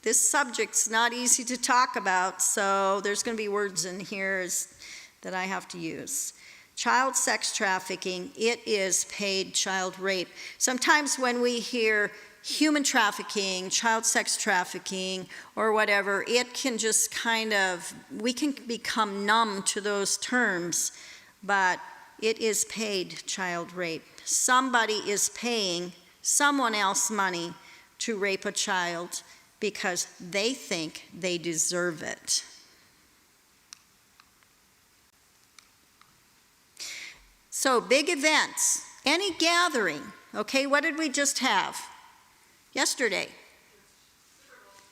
This subject's not easy to talk about, so there's going to be words in here that I have to use. Child sex trafficking, it is paid child rape. Sometimes when we hear human trafficking, child sex trafficking, or whatever, it can just we can become numb to those terms, but it is paid child rape. Somebody is paying someone else money to rape a child because they think they deserve it. So big events, any gathering, okay, what did we just have? Yesterday.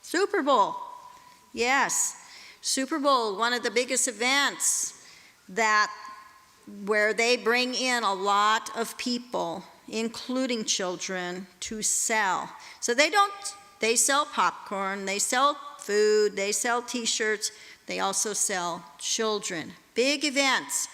Super Bowl. Yes, Super Bowl, one of the biggest events where they bring in a lot of people, including children, to sell. So they sell popcorn, they sell food, they sell t-shirts, they also sell children. Big events.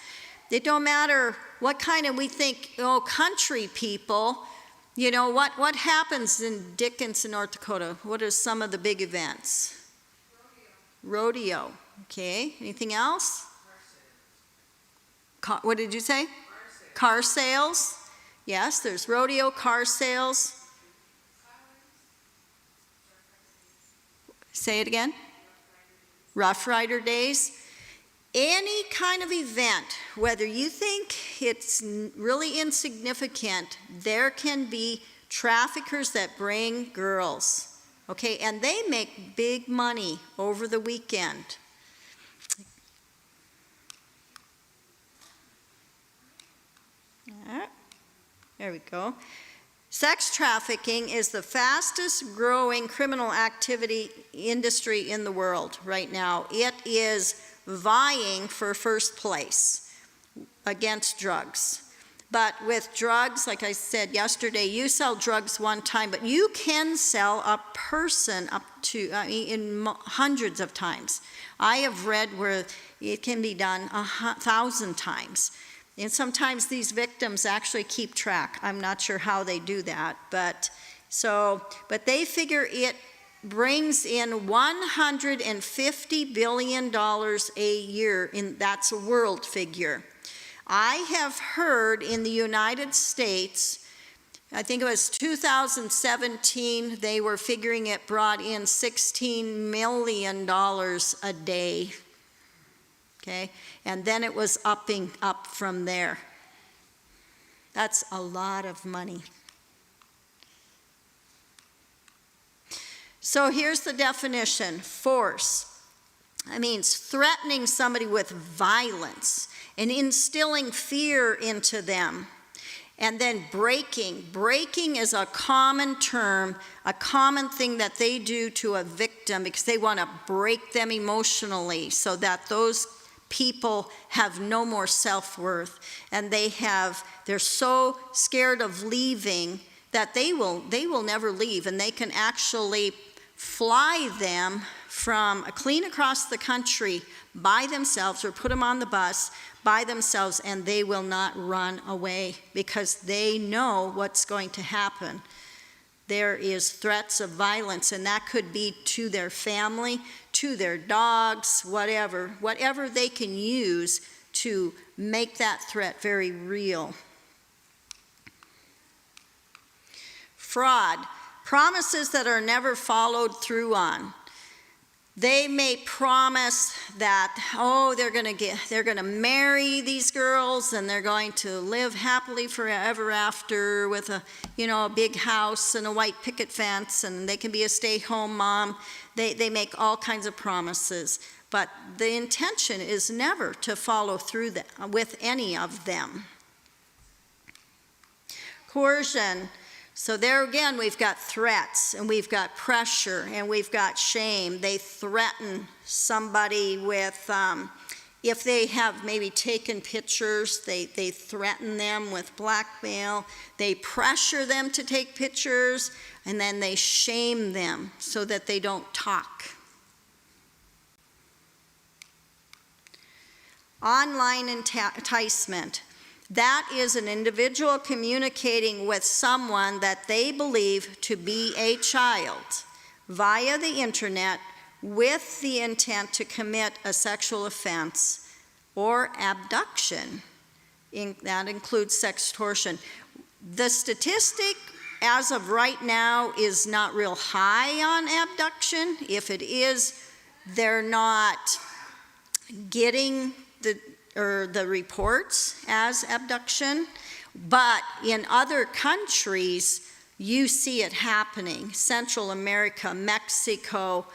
It don't matter what kind of, we think, country people, what happens in Dickinson, North Dakota? What are some of the big events? Rodeo. Okay, anything else? What did you say? Car sales. Yes, there's rodeo, car sales. Say it again. Rough Rider days. Any kind of event, whether you think it's really insignificant, there can be traffickers that bring girls, okay? And they make big money over the weekend. There we go. Sex trafficking is the fastest growing criminal activity industry in the world right now. It is vying for first place against drugs. But with drugs, like I said yesterday, you sell drugs one time, but you can sell a person up to, hundreds of times. I have read where it can be done 1,000 times. And sometimes these victims actually keep track. I'm not sure how they do that, but they figure it brings in $150 billion a year, that's a world figure. I have heard in the United States, I think it was 2017, they were figuring it brought in $16 million a day. Okay, and then it was upping up from there. That's a lot of money. So here's the definition: force. That means threatening somebody with violence and instilling fear into them. And then breaking. Breaking is a common term, a common thing that they do to a victim because they want to break them emotionally so that those people have no more self-worth, and they're so scared of leaving that they will never leave, and they can actually fly them from clean across the country by themselves or put them on the bus by themselves, and they will not run away because they know what's going to happen. There is threats of violence, and that could be to their family, to their dogs, whatever they can use to make that threat very real. Fraud, promises that are never followed through on. They may promise that, they're going to marry these girls and they're going to live happily forever after with a big house and a white picket fence, and they can be a stay-home mom. They make all kinds of promises, but the intention is never to follow through with any of them. Coercion. So there again, we've got threats, and we've got pressure, and we've got shame. They threaten somebody with, if they have maybe taken pictures, they threaten them with blackmail. They pressure them to take pictures, and then they shame them so that they don't talk. Online enticement. That is an individual communicating with someone that they believe to be a child via the internet with the intent to commit a sexual offense or abduction. That includes sextortion. The statistic as of right now is not real high on abduction. If it is, they're not getting the reports as abduction, but in other countries, you see it happening. Central America, Mexico,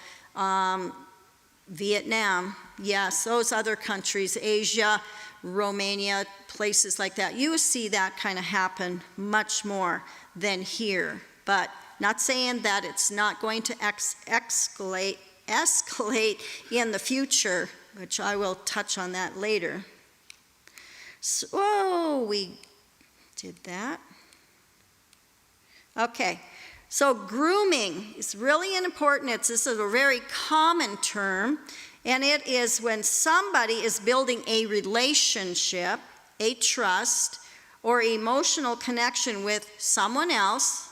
Vietnam, yes, those other countries, Asia, Romania, places like that. You see that kind of happen much more than here, but not saying that it's not going to escalate in the future, which I will touch on that later. So, we did that. Okay, so grooming is really important. This is a very common term, and it is when somebody is building a relationship, a trust, or emotional connection with someone else,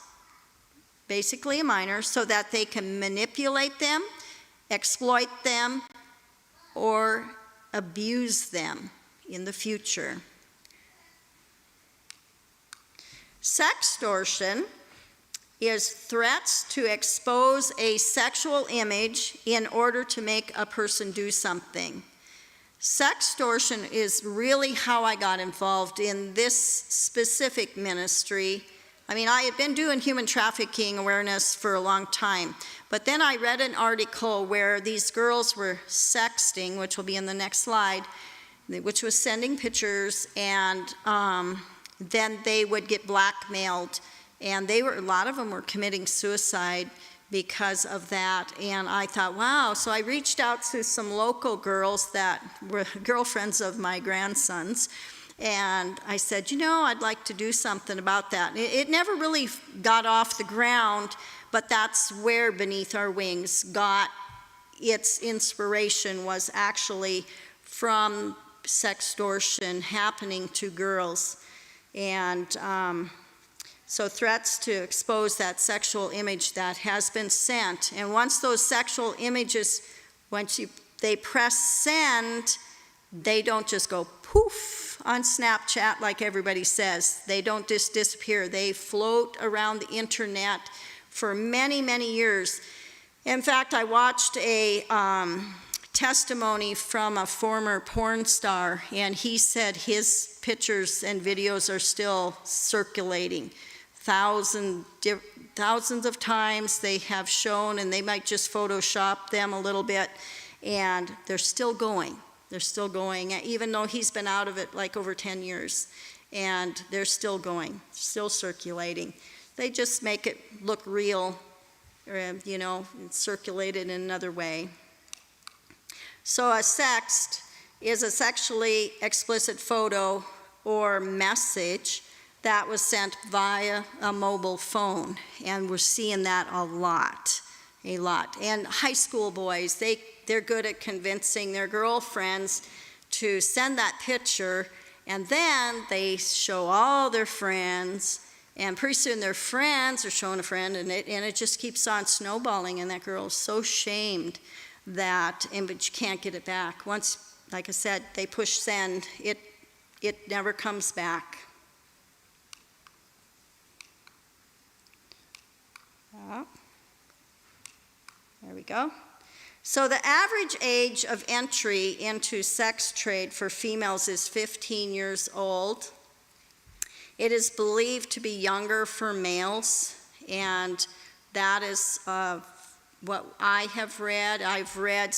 basically a minor, so that they can manipulate them, exploit them, or abuse them in the future. Sextortion is threats to expose a sexual image in order to make a person do something. Sextortion is really how I got involved in this specific ministry. I mean, I had been doing human trafficking awareness for a long time, but then I read an article where these girls were sexting, which will be in the next slide, which was sending pictures, and then they would get blackmailed, and a lot of them were committing suicide because of that. And I thought, wow. So I reached out to some local girls that were girlfriends of my grandsons, and I said, I'd like to do something about that. It never really got off the ground, but that's where Beneath Our Wings got its inspiration, was actually from sextortion happening to girls. And so threats to expose that sexual image that has been sent. And once those sexual images, they press send, they don't just go poof on Snapchat like everybody says. They don't just disappear. They float around the internet for many, many years. In fact, I watched a testimony from a former porn star, and he said his pictures and videos are still circulating. Thousands of times they have shown, and they might just Photoshop them a little bit, and they're still going. They're still going, even though he's been out of it like over 10 years, and they're still going, still circulating. They just make it look real, it's circulated in another way. So a sext is a sexually explicit photo or message that was sent via a mobile phone, and we're seeing that a lot. And high school boys, they're good at convincing their girlfriends to send that picture, and then they show all their friends, and pretty soon their friends are showing a friend, and it just keeps on snowballing, and that girl is so shamed but you can't get it back. Once, like I said, they push send, it never comes back. Oh, there we go. So the average age of entry into sex trade for females is 15 years old. It is believed to be younger for males, and that is what I have read. I've read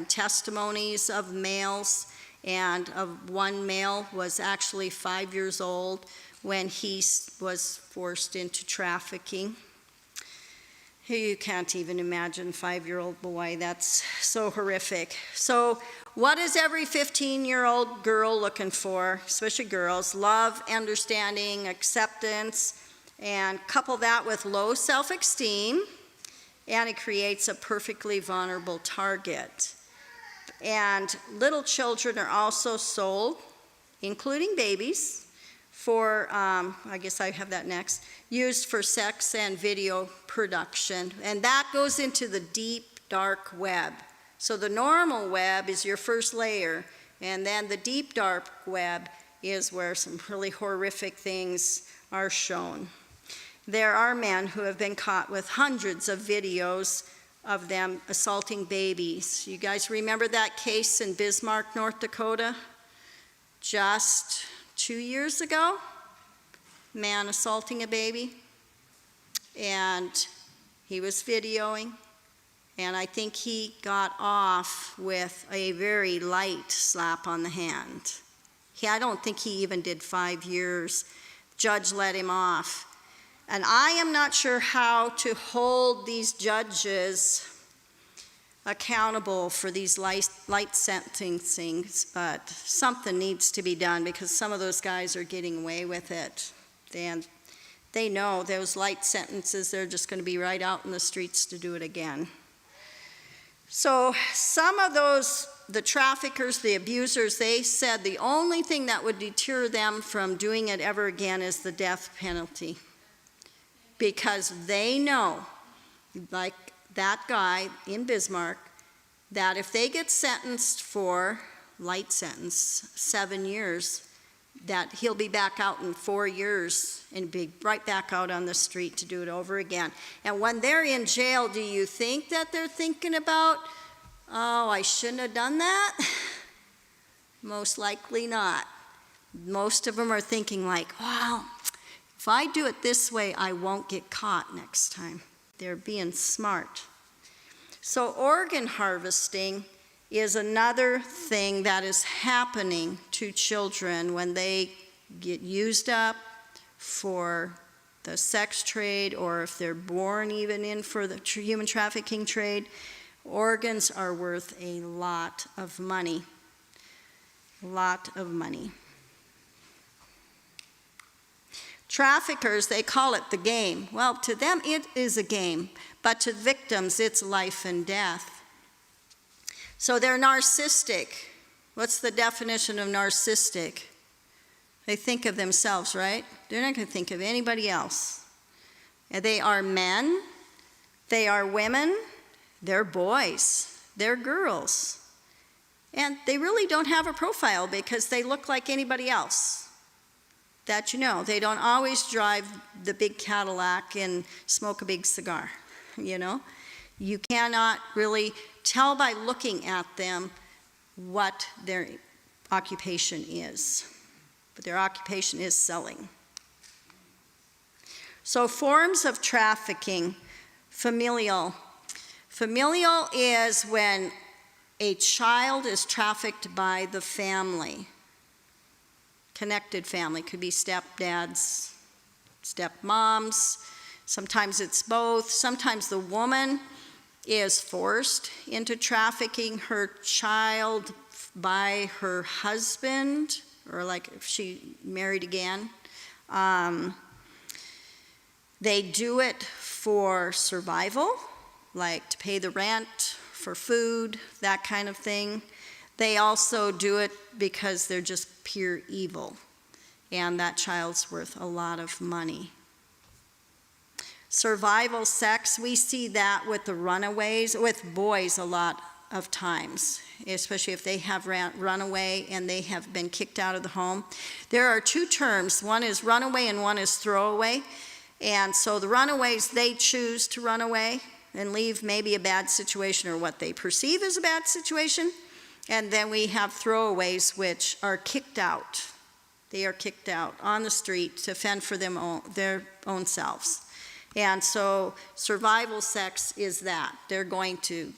testimonies of males, and of one male was actually 5 years old when he was forced into trafficking. You can't even imagine, 5-year-old boy, that's so horrific. So what is every 15-year-old girl looking for, especially girls? Love, understanding, acceptance, and couple that with low self-esteem, and it creates a perfectly vulnerable target. And little children are also sold, including babies, for, I guess I have that next, used for sex and video production. And that goes into the deep, dark web. So the normal web is your first layer, and then the deep, dark web is where some really horrific things are shown. There are men who have been caught with hundreds of videos of them assaulting babies. You guys remember that case in Bismarck, North Dakota? Just 2 years ago, man assaulting a baby, and he was videoing, and I think he got off with a very light slap on the hand. I don't think he even did 5 years. Judge let him off. And I am not sure how to hold these judges accountable for these light sentencings, but something needs to be done because some of those guys are getting away with it. And they know those light sentences, they're just going to be right out in the streets to do it again. So some of those, the traffickers, the abusers, they said the only thing that would deter them from doing it ever again is the death penalty. Because they know, like that guy in Bismarck, that if they get sentenced for, light sentence, 7 years, that he'll be back out in 4 years and be right back out on the street to do it over again. And when they're in jail, do you think that they're thinking about, oh, I shouldn't have done that? Most likely not. Most of them are thinking like, wow, if I do it this way, I won't get caught next time. They're being smart. So organ harvesting is another thing that is happening to children when they get used up for the sex trade, or if they're born even in for the human trafficking trade. Organs are worth a lot of money. A lot of money. Traffickers, they call it the game. Well, to them it is a game, but to victims it's life and death. So they're narcissistic. What's the definition of narcissistic? They think of themselves, right? They're not going to think of anybody else. And they are men, they are women, they're boys, they're girls. And they really don't have a profile because they look like anybody else that you know. They don't always drive the big Cadillac and smoke a big cigar, you know. You cannot really tell by looking at them what their occupation is. But their occupation is selling. So forms of trafficking, familial. Familial is when a child is trafficked by the family. Connected family, could be stepdads, stepmoms, sometimes it's both. Sometimes the woman is forced into trafficking her child by her husband, or like if she married again. They do it for survival, like to pay the rent, for food, that kind of thing. They also do it because they're just pure evil, and that child's worth a lot of money. Survival sex, we see that with the runaways, with boys a lot of times, especially if they have run away and they have been kicked out of the home. There are two terms, one is runaway and one is throwaway. And so the runaways, they choose to run away and leave maybe a bad situation or what they perceive as a bad situation. And then we have throwaways, which are kicked out. They are kicked out on the street to fend for their own selves. And so survival sex is that. They're going to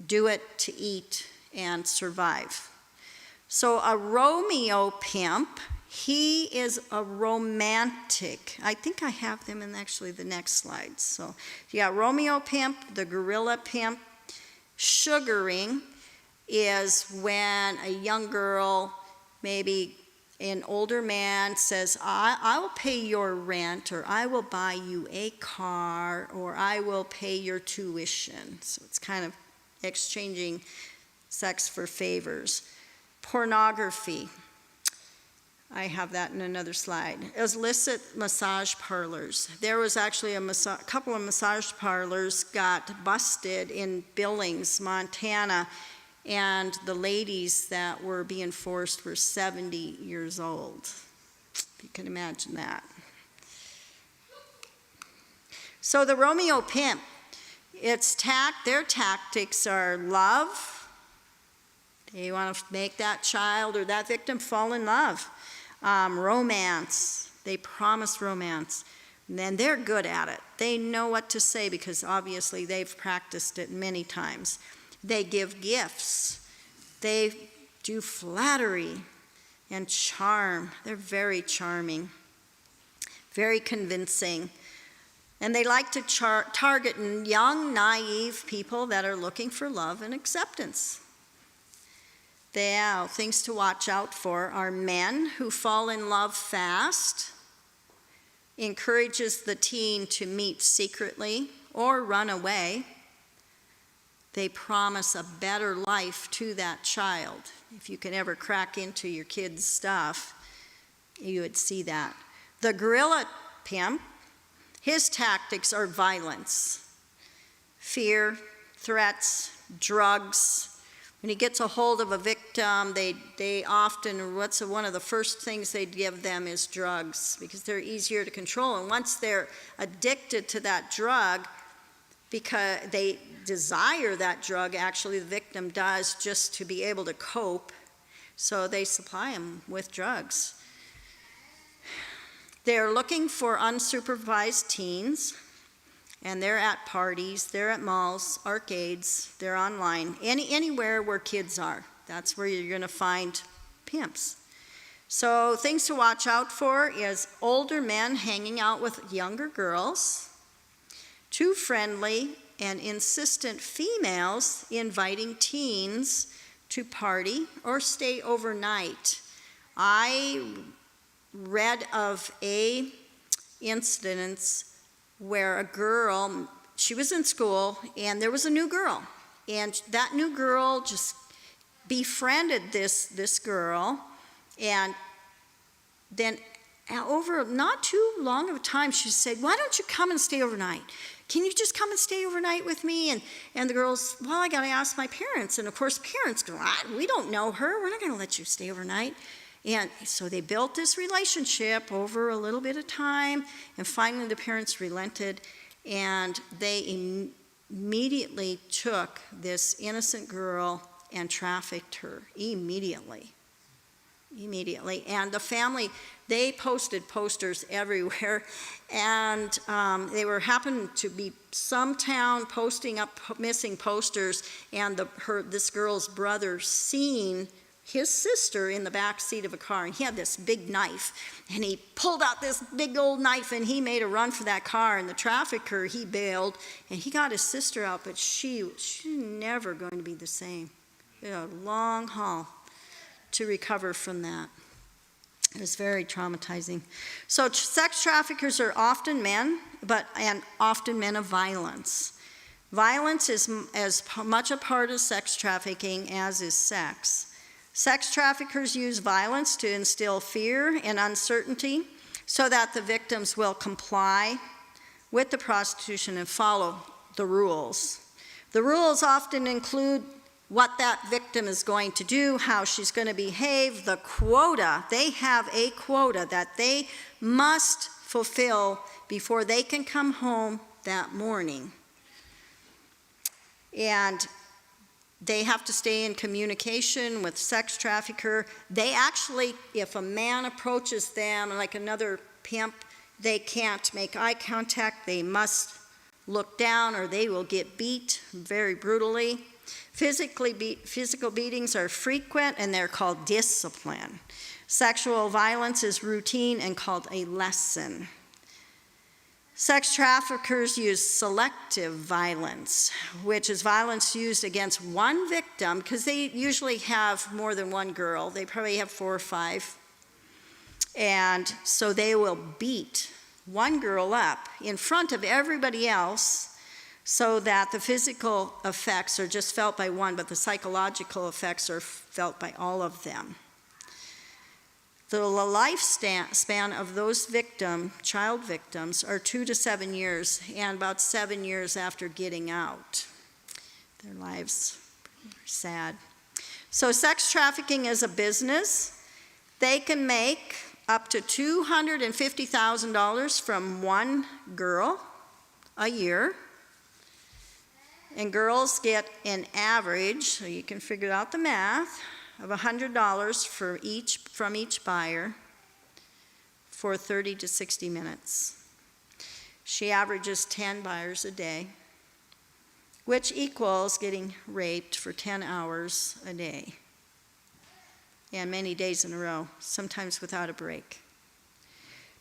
do it to eat and survive. So a Romeo pimp, he is a romantic. I think I have them in actually the next slide. So yeah, Romeo pimp, the gorilla pimp. Sugaring is when a young girl, maybe an older man, says, I will pay your rent, or I will buy you a car, or I will pay your tuition. So it's kind of exchanging sex for favors. Pornography. I have that in another slide. Illicit massage parlors. There was actually a couple of massage parlors got busted in Billings, Montana, and the ladies that were being forced were 70 years old. If you can imagine that. So the Romeo pimp, their tactics are love. They want to make that child or that victim fall in love. Romance. They promise romance. And then they're good at it. They know what to say because obviously they've practiced it many times. They give gifts. They do flattery and charm. They're very charming, very convincing. And they like to target young, naive people that are looking for love and acceptance. Things to watch out for are men who fall in love fast, encourages the teen to meet secretly or run away. They promise a better life to that child. If you can ever crack into your kid's stuff, you would see that. The gorilla pimp, his tactics are violence, fear, threats, drugs. When he gets a hold of a victim, they often, one of the first things they give them is drugs because they're easier to control. And once they're addicted to that drug, because they desire that drug, actually the victim does, just to be able to cope, so they supply them with drugs. They're looking for unsupervised teens, and they're at parties, they're at malls, arcades, they're online, anywhere where kids are. That's where you're going to find pimps. So things to watch out for is older men hanging out with younger girls, too friendly and insistent females inviting teens to party or stay overnight. I read of a incident where a girl, she was in school and there was a new girl, and that new girl just befriended this girl, and then over not too long of a time she said, "Why don't you come and stay overnight? Can you just come and stay overnight with me?" And the girl's, "Well, I gotta ask my parents." And of course parents go, "We don't know her, we're not gonna let you stay overnight." And so they built this relationship over a little bit of time, and finally the parents relented, and they immediately took this innocent girl and trafficked her immediately. And the family, they posted posters everywhere, and they happened to be some town posting up missing posters, and this girl's brother seen his sister in the back seat of a car, and he had this big knife, and he pulled out this big old knife, and he made a run for that car, and the trafficker, he bailed, and he got his sister out, but she's never going to be the same. A long haul to recover from that. It was very traumatizing. So sex traffickers are often men, and often men of violence. Violence is as much a part of sex trafficking as is sex. Sex traffickers use violence to instill fear and uncertainty so that the victims will comply with the prostitution and follow the rules. The rules often include what that victim is going to do, how she's going to behave, the quota. They have a quota that they must fulfill before they can come home that morning. And they have to stay in communication with sex trafficker. They actually, if a man approaches them, like another pimp, they can't make eye contact. They must look down or they will get beat very brutally. Physical beatings are frequent and they're called discipline. Sexual violence is routine and called a lesson. Sex traffickers use selective violence, which is violence used against one victim, because they usually have more than one girl. They probably have 4 or 5. And so they will beat one girl up in front of everybody else so that the physical effects are just felt by one, but the psychological effects are felt by all of them. The lifespan of those child victims are 2 to 7 years, and about 7 years after getting out. Their lives are sad. So sex trafficking is a business. They can make up to $250,000 from one girl a year. And girls get an average, so you can figure out the math, of $100 from each buyer for 30 to 60 minutes. She averages 10 buyers a day, which equals getting raped for 10 hours a day, and many days in a row, sometimes without a break.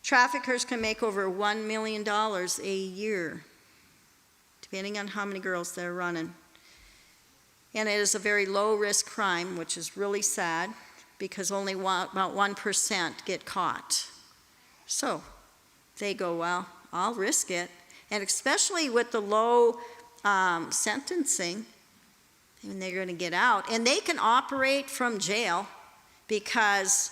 Traffickers can make over $1 million a year, depending on how many girls they're running. And it is a very low-risk crime, which is really sad, because only about 1% get caught. So they go, well, I'll risk it. And especially with the low sentencing, and they're going to get out. And they can operate from jail, because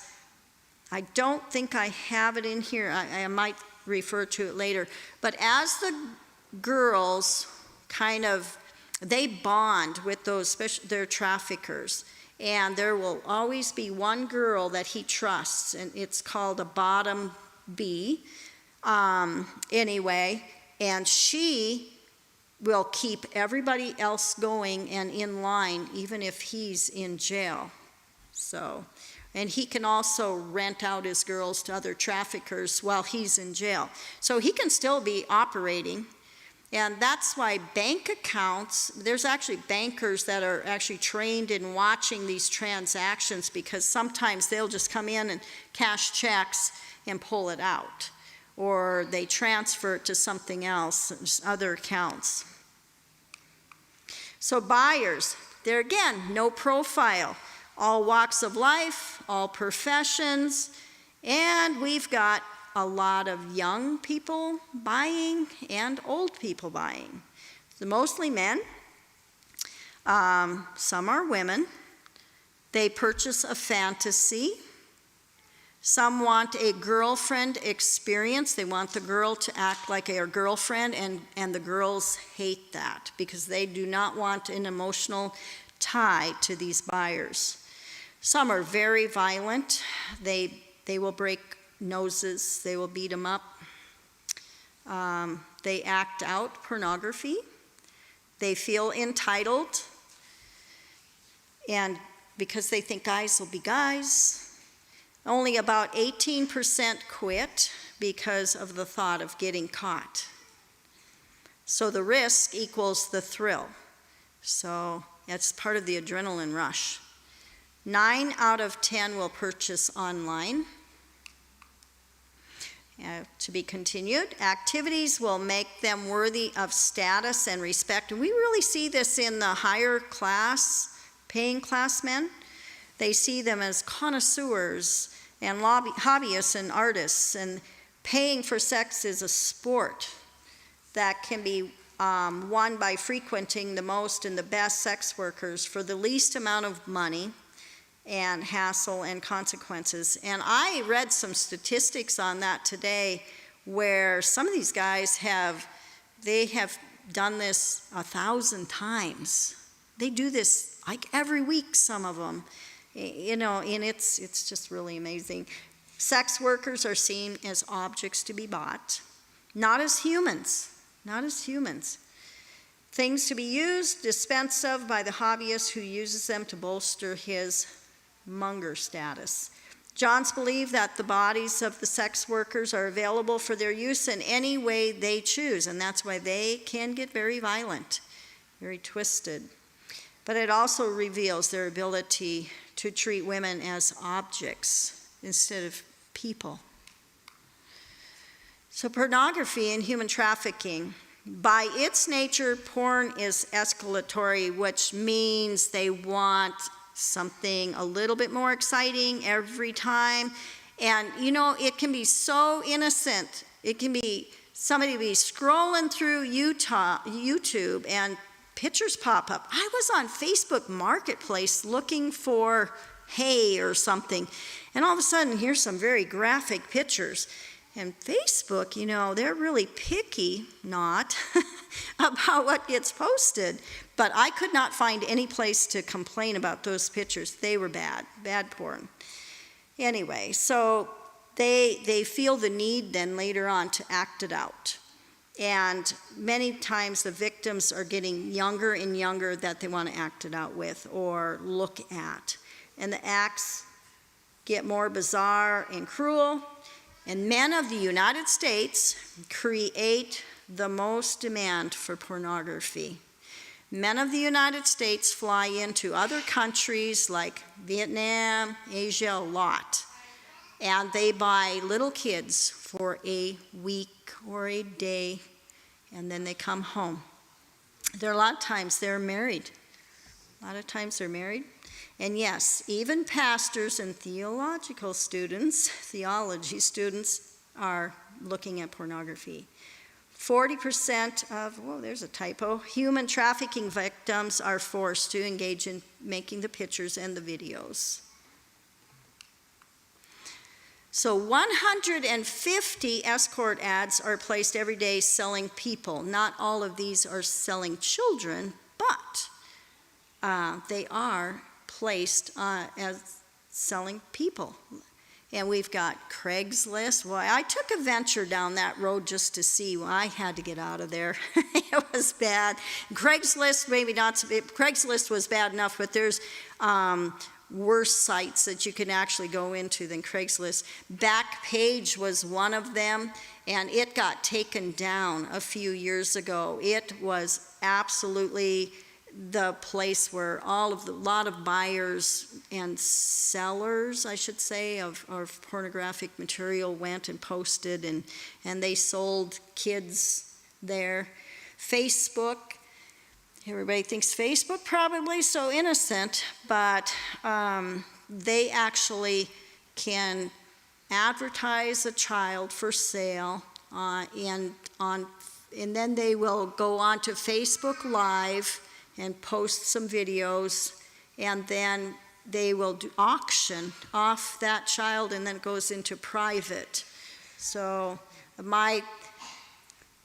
I don't think I have it in here. I might refer to it later. But as the girls they bond with their traffickers, and there will always be one girl that he trusts, and it's called a bottom B anyway, and she will keep everybody else going and in line even if he's in jail. So, and he can also rent out his girls to other traffickers while he's in jail. So he can still be operating. And that's why bank accounts, there's actually bankers that are actually trained in watching these transactions, because sometimes they'll just come in and cash checks and pull it out. Or they transfer it to something else, other accounts. So buyers, they're again, no profile. All walks of life, all professions, and we've got a lot of young people buying and old people buying. So mostly men. Some are women. They purchase a fantasy. Some want a girlfriend experience. They want the girl to act like a girlfriend, and the girls hate that because they do not want an emotional tie to these buyers. Some are very violent. They will break noses. They will beat them up. They act out pornography. They feel entitled, and because they think guys will be guys. Only about 18% quit because of the thought of getting caught. So the risk equals the thrill. So that's part of the adrenaline rush. 9 out of 10 will purchase online. To be continued. Activities will make them worthy of status and respect. And we really see this in the higher class, paying class men. They see them as connoisseurs and hobbyists and artists, and paying for sex is a sport that can be won by frequenting the most and the best sex workers for the least amount of money and hassle and consequences. And I read some statistics on that today, where some of these guys have done this 1,000 times. They do this like every week, some of them. You know, and it's just really amazing. Sex workers are seen as objects to be bought, not as humans, not as humans. Things to be used, dispensed of by the hobbyist who uses them to bolster his monger status. Johns believe that the bodies of the sex workers are available for their use in any way they choose, and that's why they can get very violent, very twisted. But it also reveals their ability to treat women as objects instead of people. So pornography and human trafficking. By its nature, porn is escalatory, which means they want something a little bit more exciting every time. And you know, it can be so innocent. It can be somebody be scrolling through YouTube and pictures pop up. I was on Facebook Marketplace looking for hay or something. And all of a sudden, here's some very graphic pictures. And Facebook, you know, they're really picky, not, about what gets posted. But I could not find any place to complain about those pictures. They were bad porn. Anyway, so they feel the need then later on to act it out. And many times the victims are getting younger and younger that they want to act it out with or look at. And the acts get more bizarre and cruel. And men of the United States create the most demand for pornography. Men of the United States fly into other countries like Vietnam, Asia, a lot. And they buy little kids for a week or a day, and then they come home. A lot of times they're married. And yes, even pastors and theology students are looking at pornography. 40% of, there's a typo, human trafficking victims are forced to engage in making the pictures and the videos. So 150 escort ads are placed every day selling people. Not all of these are selling children, but they are placed as selling people. And we've got Craigslist. Well, I took a venture down that road just to see. Well, I had to get out of there. It was bad. Craigslist, maybe not so bad. Craigslist was bad enough, but there's worse sites that you can actually go into than Craigslist. Backpage was one of them, and it got taken down a few years ago. It was absolutely the place where a lot of buyers and sellers, I should say, of pornographic material went and posted, and they sold kids there. Facebook, everybody thinks Facebook probably so innocent, but they actually can advertise a child for sale, and then they will go on to Facebook Live and post some videos, and then they will auction off that child, and then it goes into private. So my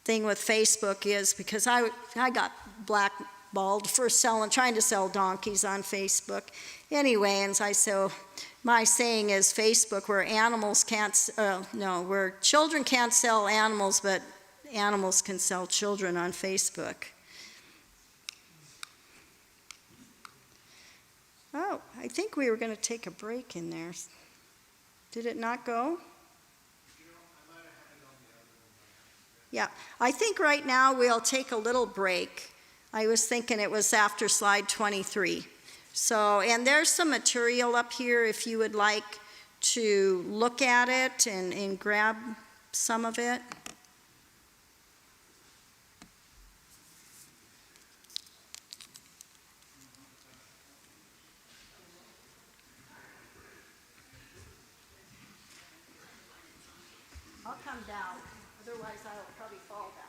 thing with Facebook is, because I got blackballed for trying to sell donkeys on Facebook. Anyway, and so my saying is Facebook, where where children can't sell animals, but animals can sell children on Facebook. Oh, I think we were going to take a break in there. Did it not go? Yeah, I think right now we'll take a little break. I was thinking it was after slide 23. So, and there's some material up here if you would like to look at it and grab some of it. I'll come down, otherwise I will probably fall down.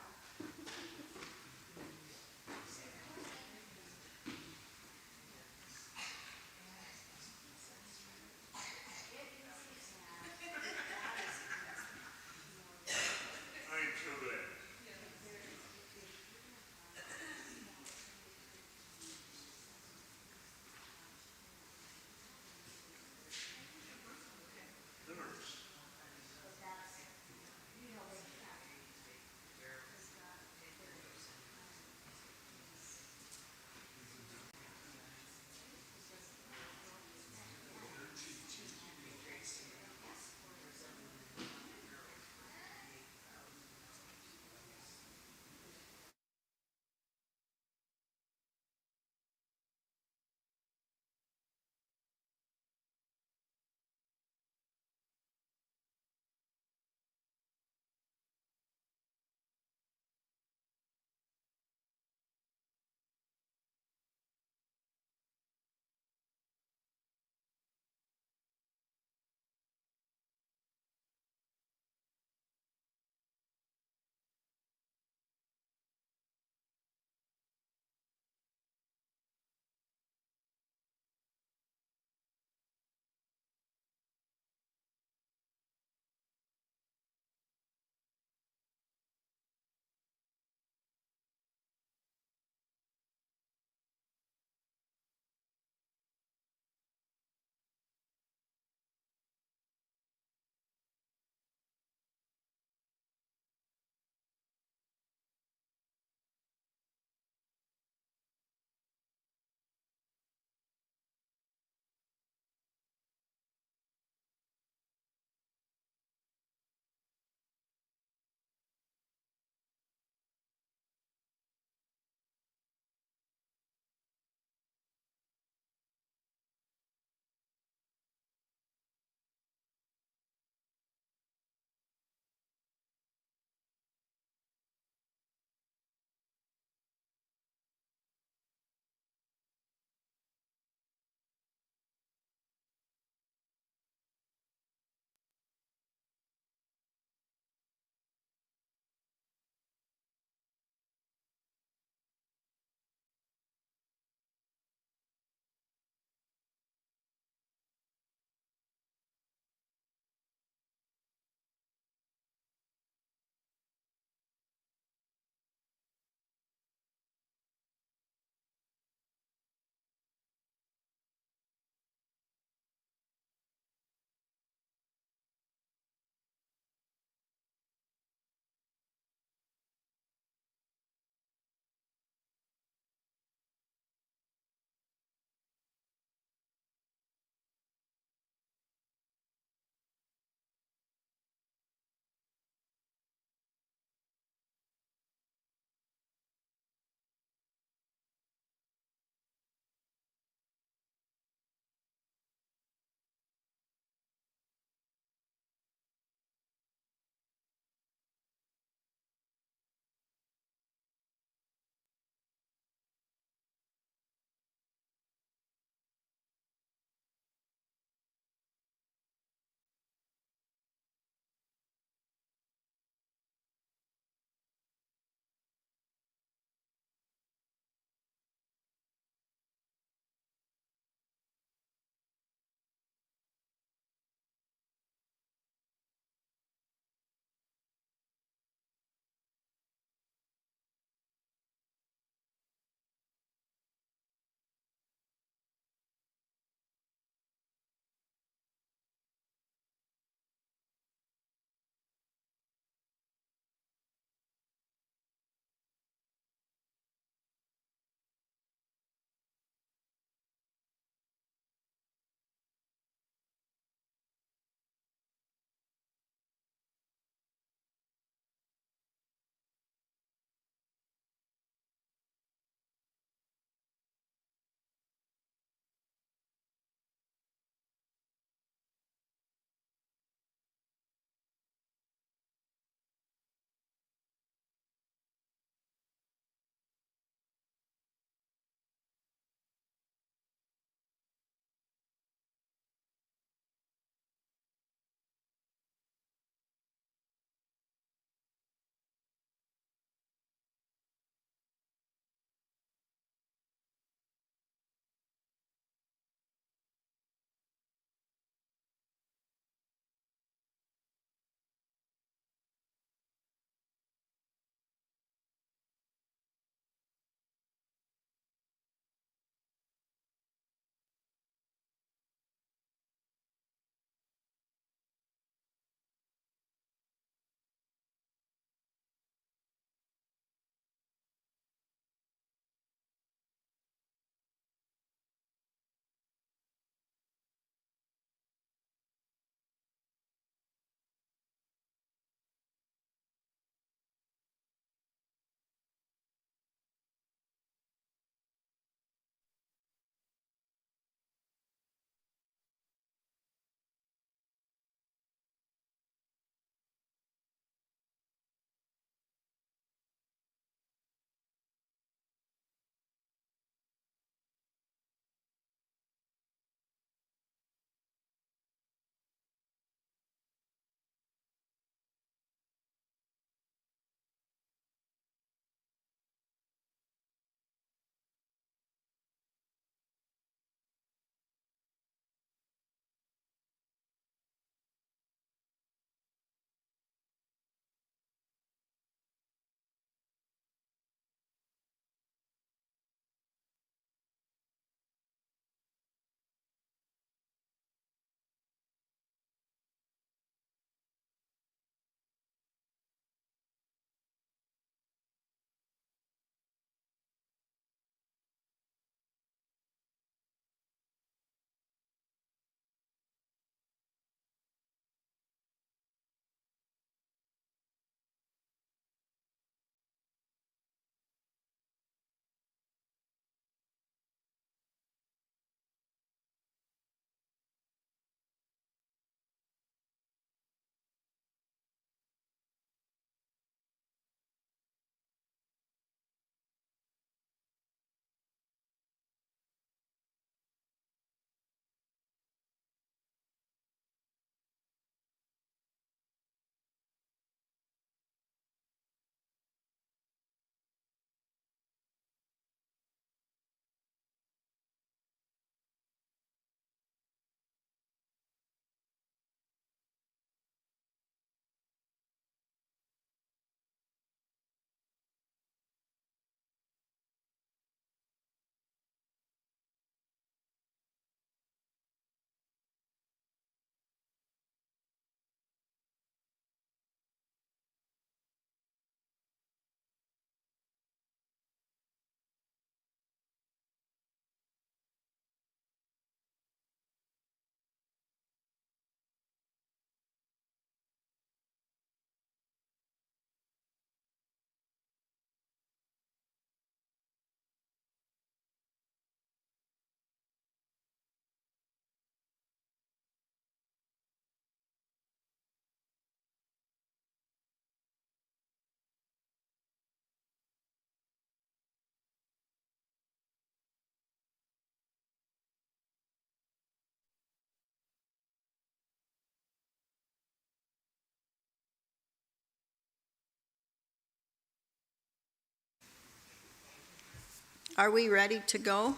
Are we ready to go?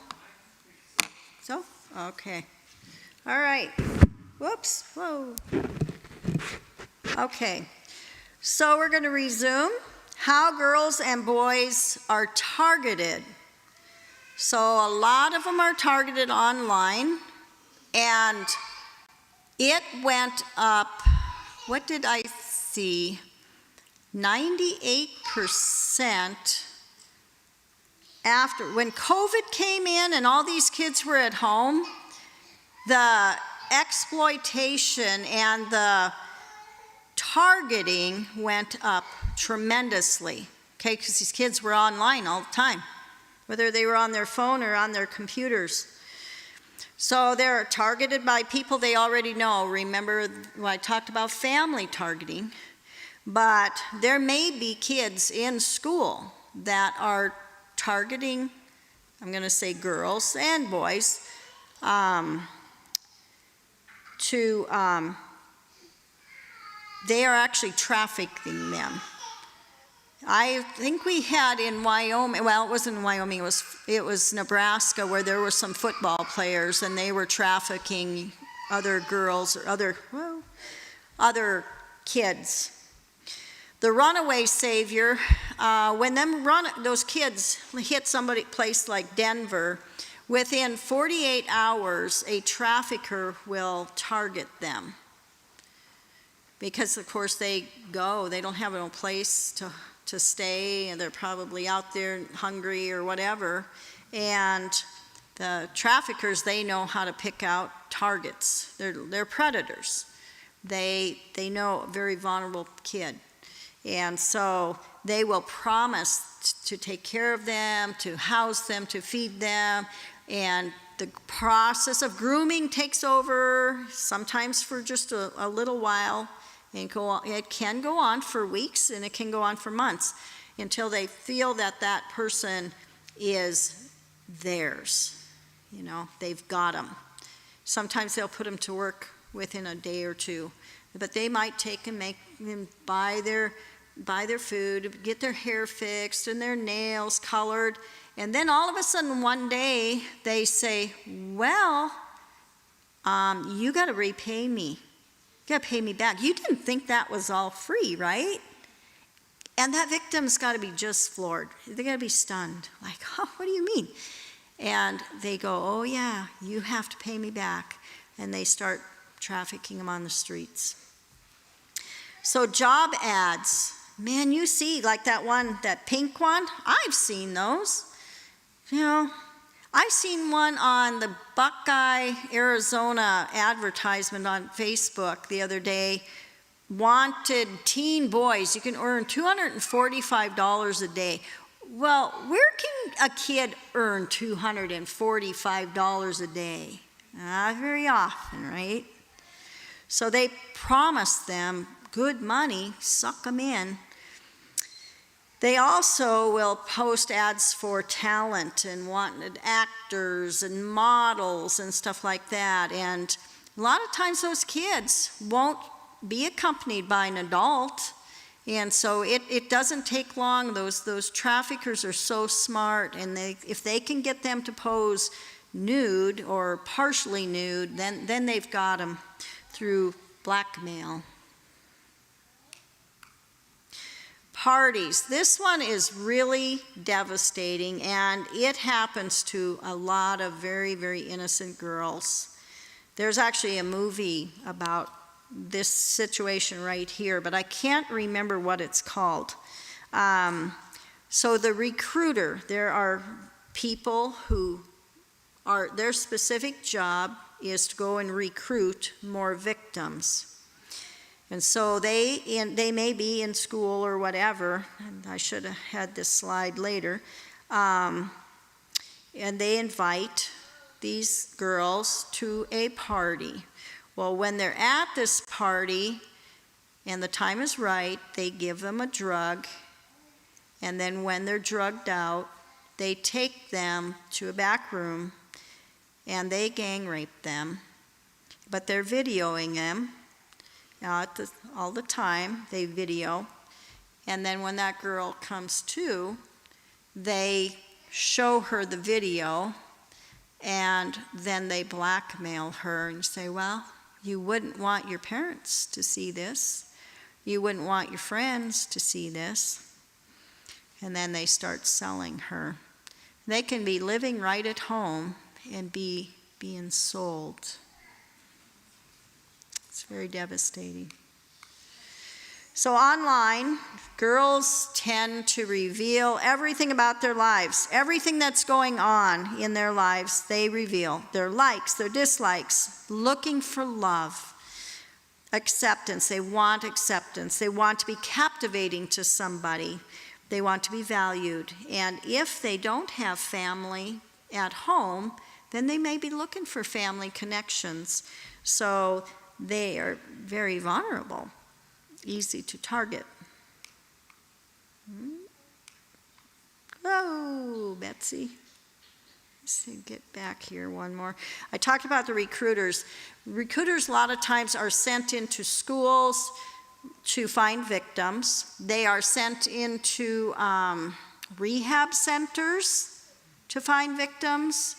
So, okay. All right. Whoops, whoa. Okay, so we're going to resume how girls and boys are targeted. So a lot of them are targeted online, and it went up, what did I see? 98% after, when COVID came in and all these kids were at home, the exploitation and the targeting went up tremendously, okay, because these kids were online all the time, whether they were on their phone or on their computers. So they're targeted by people they already know. Remember when I talked about family targeting? But there may be kids in school that are targeting, I'm going to say girls and boys, they are actually trafficking them. I think we had in Wyoming, well, it wasn't in Wyoming, it was Nebraska, where there were some football players and they were trafficking other girls or other kids. The runaway savior, when those kids hit somebody place like Denver, within 48 hours, a trafficker will target them. Because of course they don't have no place to stay, and they're probably out there hungry or whatever. And the traffickers, they know how to pick out targets. They're predators. They know a very vulnerable kid. And so they will promise to take care of them, to house them, to feed them, and the process of grooming takes over, sometimes for just a little while. And it can go on for weeks, and it can go on for months, until they feel that that person is theirs. You know, they've got them. Sometimes they'll put them to work within a day or two, but they might take and make them buy their food, get their hair fixed and their nails colored, and then all of a sudden one day they say, well, you got to repay me. You got to pay me back. You didn't think that was all free, right? And that victim's got to be just floored. They got to be stunned, like, oh, what do you mean? And they go, oh yeah, you have to pay me back. And they start trafficking them on the streets. So job ads, man, you see like that pink one, I've seen those. You know, I've seen one on the Buckeye, Arizona advertisement on Facebook the other day. Wanted teen boys, you can earn $245 a day. Well, where can a kid earn $245 a day? Not very often, right? So they promise them good money, suck them in. They also will post ads for talent and wanted actors and models and stuff like that. And a lot of times those kids won't be accompanied by an adult. And so it doesn't take long. Those traffickers are so smart, and if they can get them to pose nude or partially nude, then they've got them through blackmail. Parties. This one is really devastating, and it happens to a lot of very, very innocent girls. There's actually a movie about this situation right here, but I can't remember what it's called. So the recruiter, there are people who their specific job is to go and recruit more victims. And so they may be in school or whatever, and I should have had this slide later, and they invite these girls to a party. Well, when they're at this party and the time is right, they give them a drug, and then when they're drugged out, they take them to a back room and they gang rape them, but they're videoing them. All the time, they video, and then when that girl comes to, they show her the video, and then they blackmail her and say, well, you wouldn't want your parents to see this. You wouldn't want your friends to see this. And then they start selling her. They can be living right at home and being sold. It's very devastating. So online, girls tend to reveal everything about their lives. Everything that's going on in their lives, they reveal. Their likes, their dislikes, looking for love, acceptance. They want acceptance. They want to be captivating to somebody. They want to be valued. And if they don't have family at home, then they may be looking for family connections. So they are very vulnerable. Easy to target. Oh, Betsy. Let's get back here one more. I talked about the recruiters. Recruiters a lot of times are sent into schools to find victims. They are sent into rehab centers to find victims.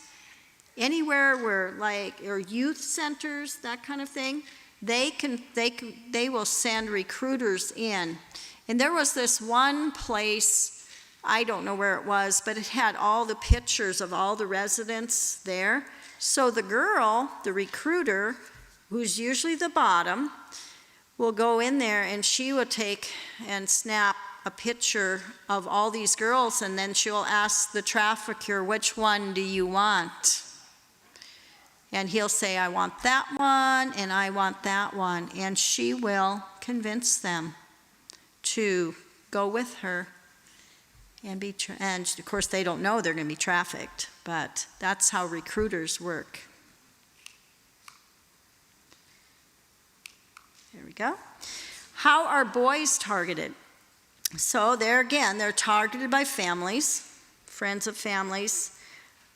Anywhere where, or youth centers, that kind of thing. They will send recruiters in. And there was this one place, I don't know where it was, but it had all the pictures of all the residents there. So the girl, the recruiter, who's usually the bottom, will go in there and she will take and snap a picture of all these girls, and then she'll ask the trafficker, which one do you want? And he'll say, I want that one, and I want that one. And she will convince them to go with her and be, and of course they don't know they're going to be trafficked, but that's how recruiters work. There we go. How are boys targeted? So there again, they're targeted by families, friends of families.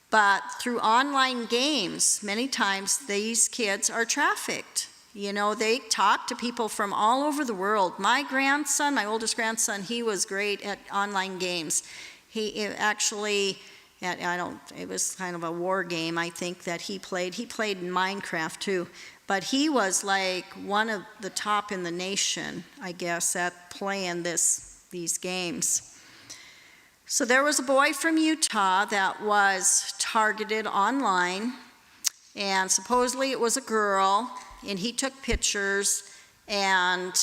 But through online games, many times these kids are trafficked. You know, they talk to people from all over the world. My grandson, my oldest grandson, he was great at online games. He actually, it was kind of a war game, I think, that he played. He played in Minecraft too. But he was like one of the top in the nation, I guess, at playing these games. So there was a boy from Utah that was targeted online, and supposedly it was a girl, and he took pictures, and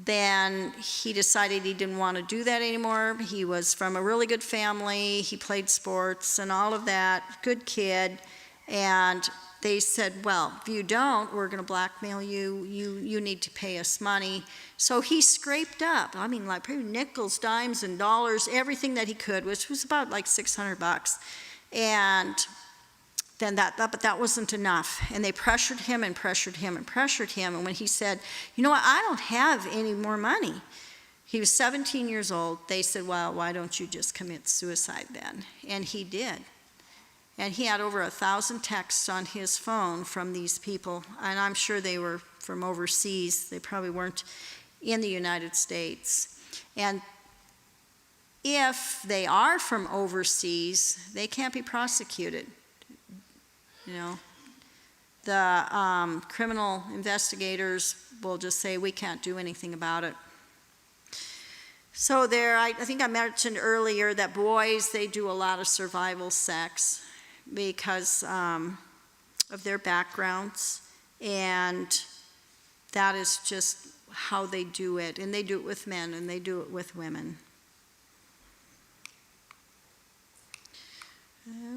then he decided he didn't want to do that anymore. He was from a really good family, he played sports and all of that, good kid, and they said, well, if you don't, we're going to blackmail you. You need to pay us money. So he scraped up, like probably nickels, dimes, and dollars, everything that he could, which was about like $600. And then but that wasn't enough. And they pressured him and pressured him and pressured him. And when he said, you know what, I don't have any more money. He was 17 years old. They said, well, why don't you just commit suicide then? And he did. And he had over 1,000 texts on his phone from these people, and I'm sure they were from overseas. They probably weren't in the United States. And if they are from overseas, they can't be prosecuted. You know, the criminal investigators will just say, we can't do anything about it. So I think I mentioned earlier that boys, they do a lot of survival sex because of their backgrounds, and that is just how they do it. And they do it with men, and they do it with women.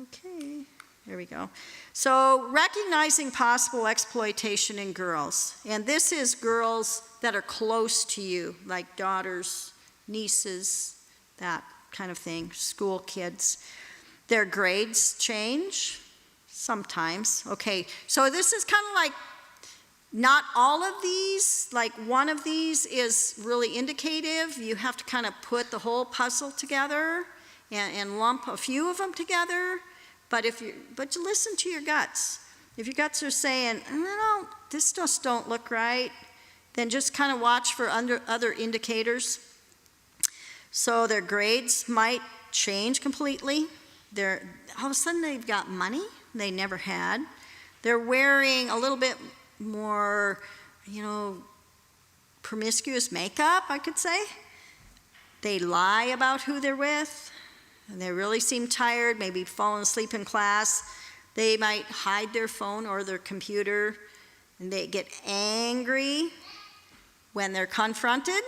Okay, there we go. So recognizing possible exploitation in girls, and this is girls that are close to you, like daughters, nieces, that kind of thing, school kids. Their grades change sometimes. Okay, so this is kind of like not all of these, like one of these is really indicative. You have to kind of put the whole puzzle together and lump a few of them together. But you listen to your guts. If your guts are saying, no, this just don't look right, then just kind of watch for other indicators. So their grades might changed completely. All of a sudden they've got money they never had. They're wearing a little bit more, promiscuous makeup, I could say. They lie about who they're with, and they really seem tired, maybe fallen asleep in class. They might hide their phone or their computer, and they get angry when they're confronted,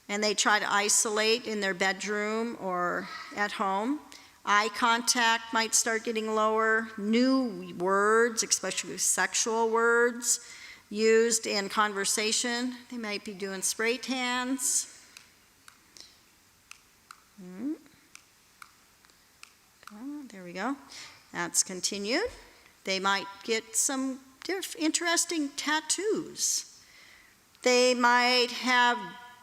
and they try to isolate in their bedroom or at home. Eye contact might start getting lower. New words, especially sexual words, used in conversation. They might be doing spray tans. There we go. That's continued. They might get some interesting tattoos. They might have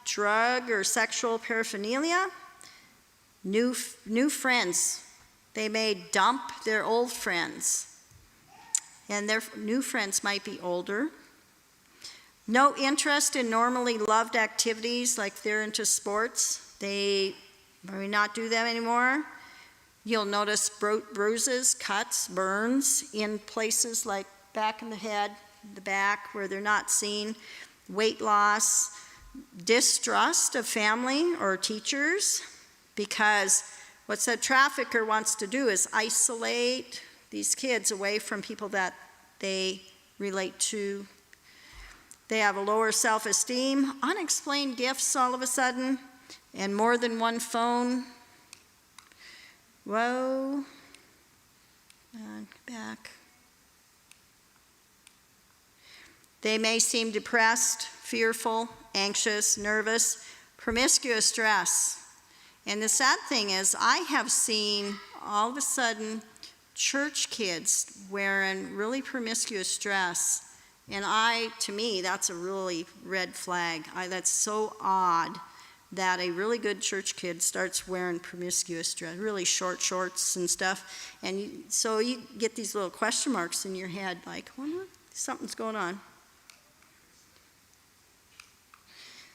drug or sexual paraphernalia. New friends. They may dump their old friends, and their new friends might be older. No interest in normally loved activities, like they're into sports. They may not do them anymore. You'll notice bruises, cuts, burns in places like back in the head, the back, where they're not seen. Weight loss, distrust of family or teachers, because what the trafficker wants to do is isolate these kids away from people that they relate to. They have a lower self-esteem, unexplained gifts all of a sudden, and more than one phone. Whoa. Back. They may seem depressed, fearful, anxious, nervous, promiscuous stress. And the sad thing is, I have seen all of a sudden church kids wearing really promiscuous dress. And to me, that's a really red flag. That's so odd that a really good church kid starts wearing promiscuous dress, really short shorts and stuff. And so you get these little question marks in your head, like, something's going on.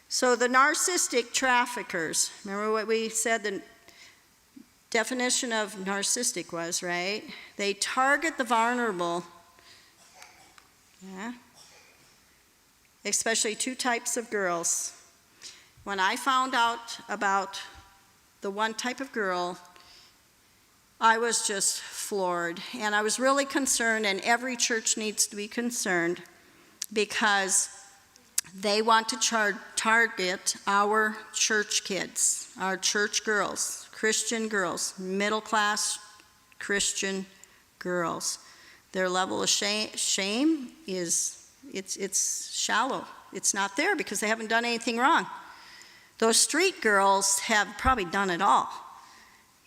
So the narcissistic traffickers, remember what we said the definition of narcissistic was, right? They target the vulnerable, especially two types of girls. When I found out about the one type of girl, I was just floored, and I was really concerned, and every church needs to be concerned, because they want to target our church kids, our church girls, Christian girls, middle-class Christian girls. Their level of shame is, it's shallow. It's not there because they haven't done anything wrong. Those street girls have probably done it all.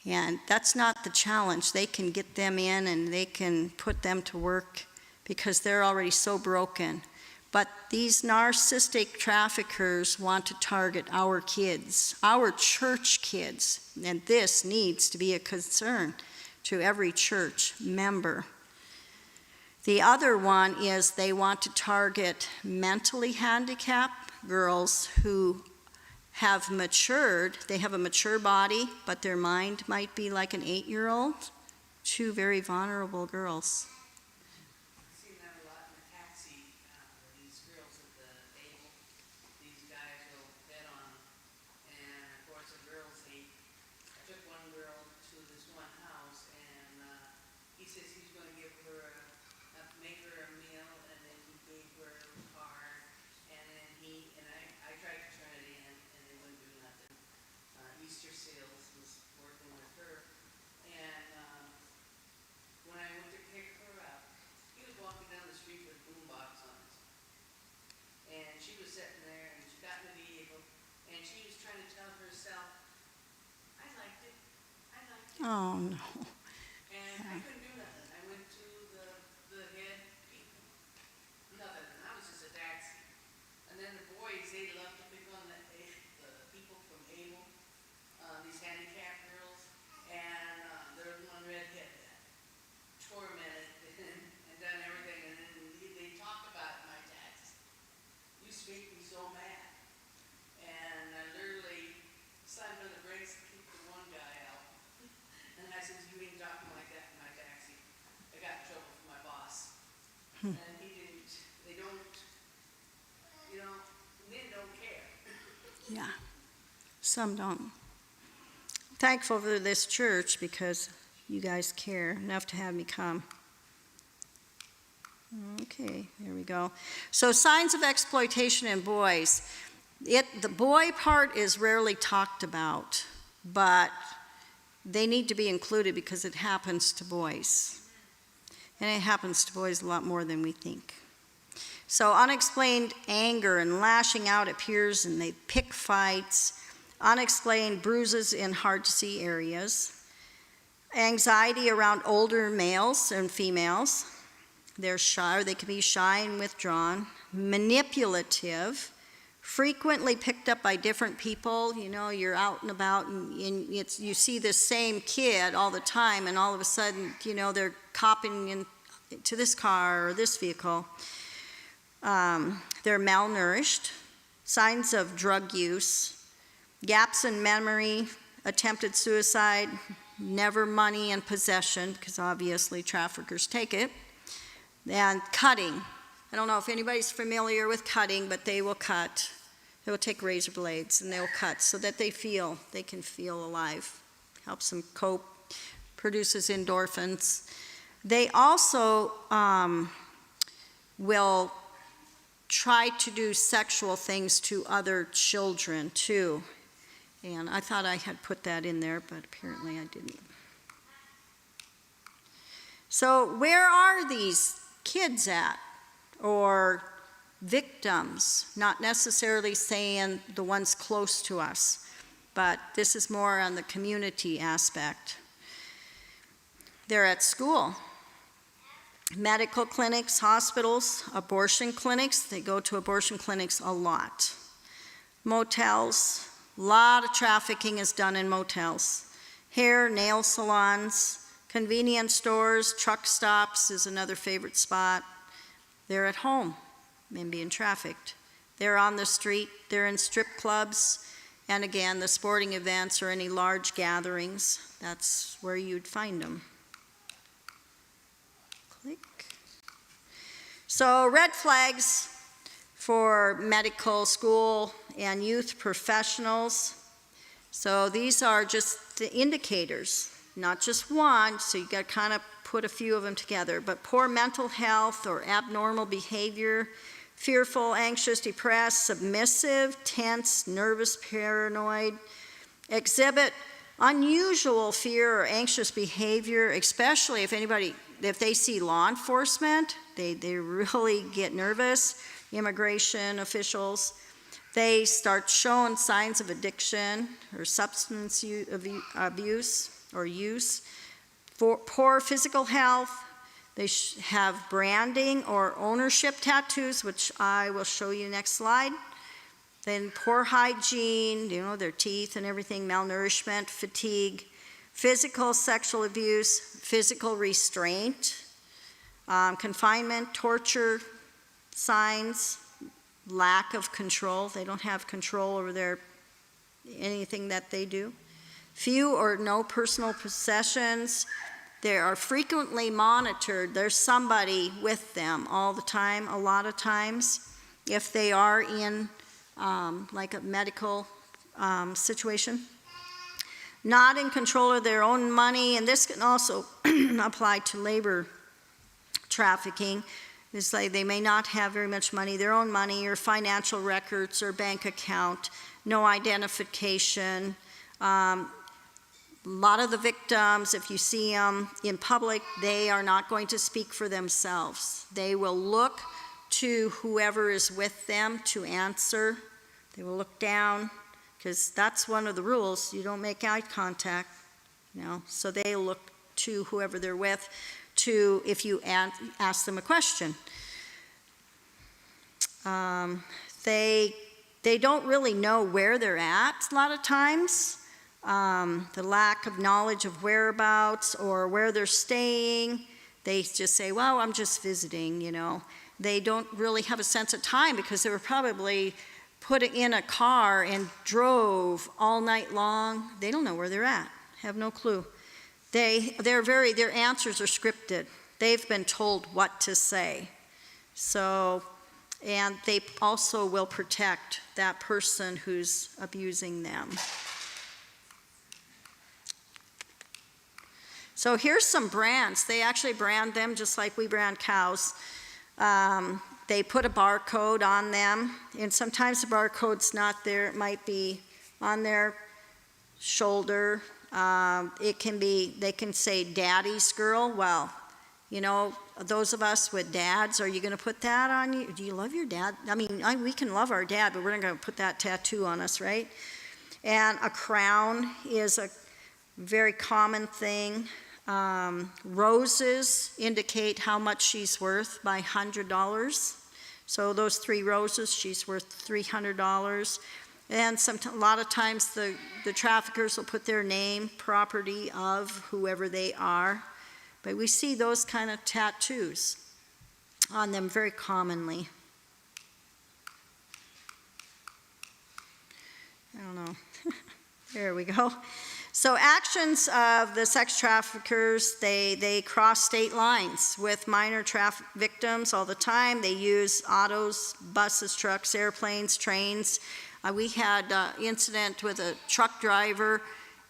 And that's not the challenge. They can get them in and they can put them to work because they're already so broken. But these narcissistic traffickers want to target our kids, our church kids, and this needs to be a concern to every church member. The other one is they want to target mentally handicapped girls who have matured. They have a mature body, but their mind might be like an 8-year-old. Two very vulnerable girls. Oh, no. And I couldn't do nothing. I went to the head people. Nothing. And I was just a taxi. And then the boys, they love to pick on the people from Able, these handicapped girls. And there was one redhead that tormented and done everything. And then they talked about my taxi. Used to make me so mad. And I literally slammed on the brakes to keep the one guy out. And he didn't, they don't, you know, men don't care. Yeah, some don't. Thankful for this church because you guys care enough to have me come. Okay, there we go. So signs of exploitation in boys. The boy part is rarely talked about, but they need to be included because it happens to boys. And it happens to boys a lot more than we think. So unexplained anger and lashing out appears, and they pick fights. Unexplained bruises in hard-to-see areas. Anxiety around older males and females. They're shy, or they can be shy and withdrawn. Manipulative, frequently picked up by different people. You know, you're out and about and you see this same kid all the time, and all of a sudden, you know, they're copping into this car or this vehicle. They're malnourished. Signs of drug use. Gaps in memory, attempted suicide, never money and possession, because obviously traffickers take it. And cutting. I don't know if anybody's familiar with cutting, but they will cut. They will take razor blades and they'll cut so that they can feel alive. Helps them cope, produces endorphins. They also will try to do sexual things to other children too. And I thought I had put that in there, but apparently I didn't. So where are these kids at, or victims? Not necessarily saying the ones close to us, but this is more on the community aspect. They're at school, medical clinics, hospitals, abortion clinics. They go to abortion clinics a lot. Motels, a lot of trafficking is done in motels. Hair, nail salons, convenience stores, truck stops is another favorite spot. They're at home and being trafficked. They're on the street, they're in strip clubs, and again, the sporting events or any large gatherings, that's where you'd find them. Click. So red flags for medical school and youth professionals. So these are just the indicators. Not just one, so you got to kind of put a few of them together, but poor mental health or abnormal behavior, fearful, anxious, depressed, submissive, tense, nervous, paranoid, exhibit unusual fear or anxious behavior, especially if they see law enforcement, they really get nervous, immigration officials. They start showing signs of addiction or substance abuse or use. For poor physical health, they have branding or ownership tattoos, which I will show you next slide. Then poor hygiene, you know, their teeth and everything, malnourishment, fatigue, physical sexual abuse, physical restraint, confinement, torture signs, lack of control. They don't have control over anything that they do. Few or no personal possessions. They are frequently monitored. There's somebody with them all the time, a lot of times. If they are in like a medical situation. Not in control of their own money, and this can also apply to labor trafficking. It's like they may not have very much money, their own money or financial records or bank account, no identification. A lot of the victims, if you see them in public, they are not going to speak for themselves. They will look to whoever is with them to answer. They will look down, because that's one of the rules. You don't make eye contact, you know. So they look to whoever they're with if you ask them a question. They don't really know where they're at a lot of times. The lack of knowledge of whereabouts or where they're staying. They just say, well, I'm just visiting, you know. They don't really have a sense of time because they were probably put in a car and drove all night long. They don't know where they're at, have no clue. Their answers are scripted. They've been told what to say. So, and they also will protect that person who's abusing them. So here's some brands. They actually brand them just like we brand cows. They put a barcode on them, and sometimes the barcode's not there. It might be on their shoulder. It can be, they can say daddy's girl. Well, you know, those of us with dads, are you going to put that on you? Do you love your dad? I mean, we can love our dad, but we're not going to put that tattoo on us, right? And a crown is a very common thing. Roses indicate how much she's worth by $100. So those 3 roses, she's worth $300. And a lot of times the traffickers will put their name, property of whoever they are. But we see those kind of tattoos on them very commonly. I don't know. There we go. So actions of the sex traffickers, they cross state lines with minor traffic victims all the time. They use autos, buses, trucks, airplanes, trains. We had an incident with a truck driver,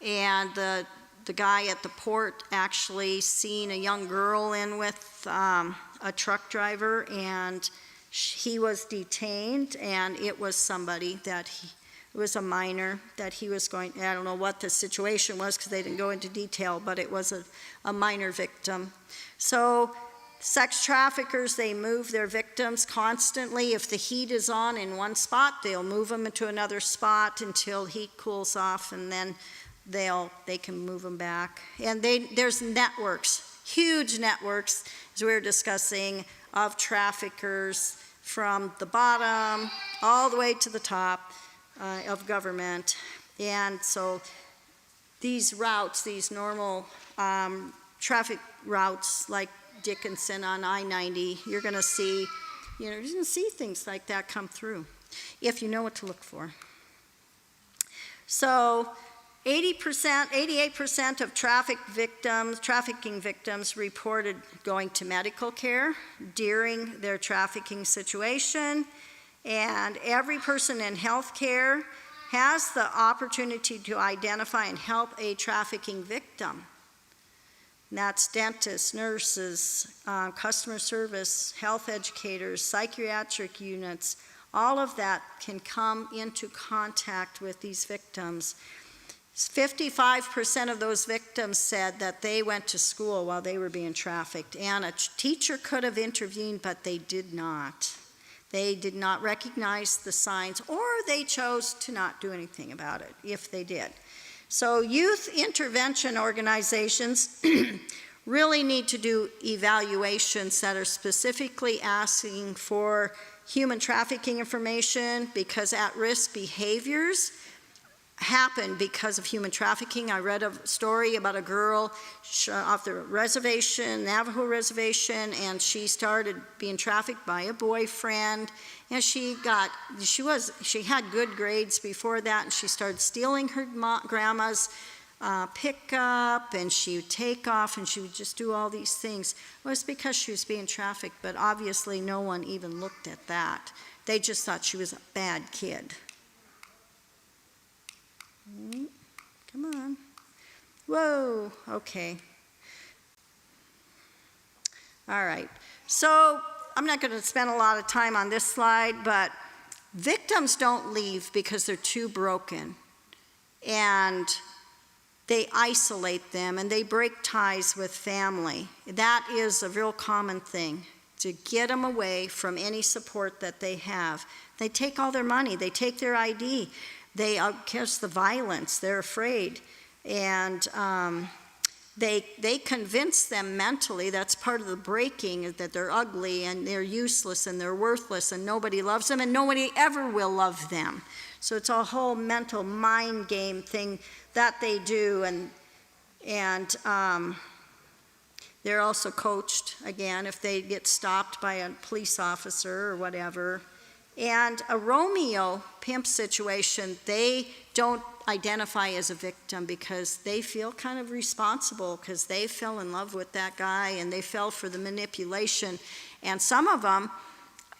and the guy at the port actually seen a young girl in with a truck driver, and he was detained, and it was somebody that it was a minor that he was going, I don't know what the situation was because they didn't go into detail, but it was a minor victim. So sex traffickers, they move their victims constantly. If the heat is on in one spot, they'll move them into another spot until heat cools off, and then they can move them back. And there's networks, huge networks, as we were discussing, of traffickers from the bottom all the way to the top of government. And so these routes, these normal traffic routes like Dickinson on I-90, you're going to see, you're going to see things like that come through if you know what to look for. So 88% of trafficking victims reported going to medical care during their trafficking situation, and every person in health care has the opportunity to identify and help a trafficking victim. And that's dentists, nurses, customer service, health educators, psychiatric units. All of that can come into contact with these victims. 55% of those victims said that they went to school while they were being trafficked, and a teacher could have intervened, but they did not. They did not recognize the signs, or they chose to not do anything about it, if they did. So youth intervention organizations really need to do evaluations that are specifically asking for human trafficking information, because at-risk behaviors happen because of human trafficking. I read a story about a girl off the reservation, Navajo reservation, and she started being trafficked by a boyfriend, and she had good grades before that, and she started stealing her grandma's pickup, and she would take off, and she would just do all these things. It was because she was being trafficked, but obviously no one even looked at that. They just thought she was a bad kid. Come on. Whoa, okay. All right. So I'm not going to spend a lot of time on this slide, but victims don't leave because they're too broken. And they isolate them, and they break ties with family. That is a real common thing, to get them away from any support that they have. They take all their money. They take their ID. They catch the violence. They're afraid. And they convince them mentally, that's part of the breaking, that they're ugly and they're useless and they're worthless and nobody loves them and nobody ever will love them. So it's a whole mental mind game thing that they do. And they're also coached, again, if they get stopped by a police officer or whatever. And a Romeo pimp situation, they don't identify as a victim because they feel kind of responsible because they fell in love with that guy and they fell for the manipulation. And some of them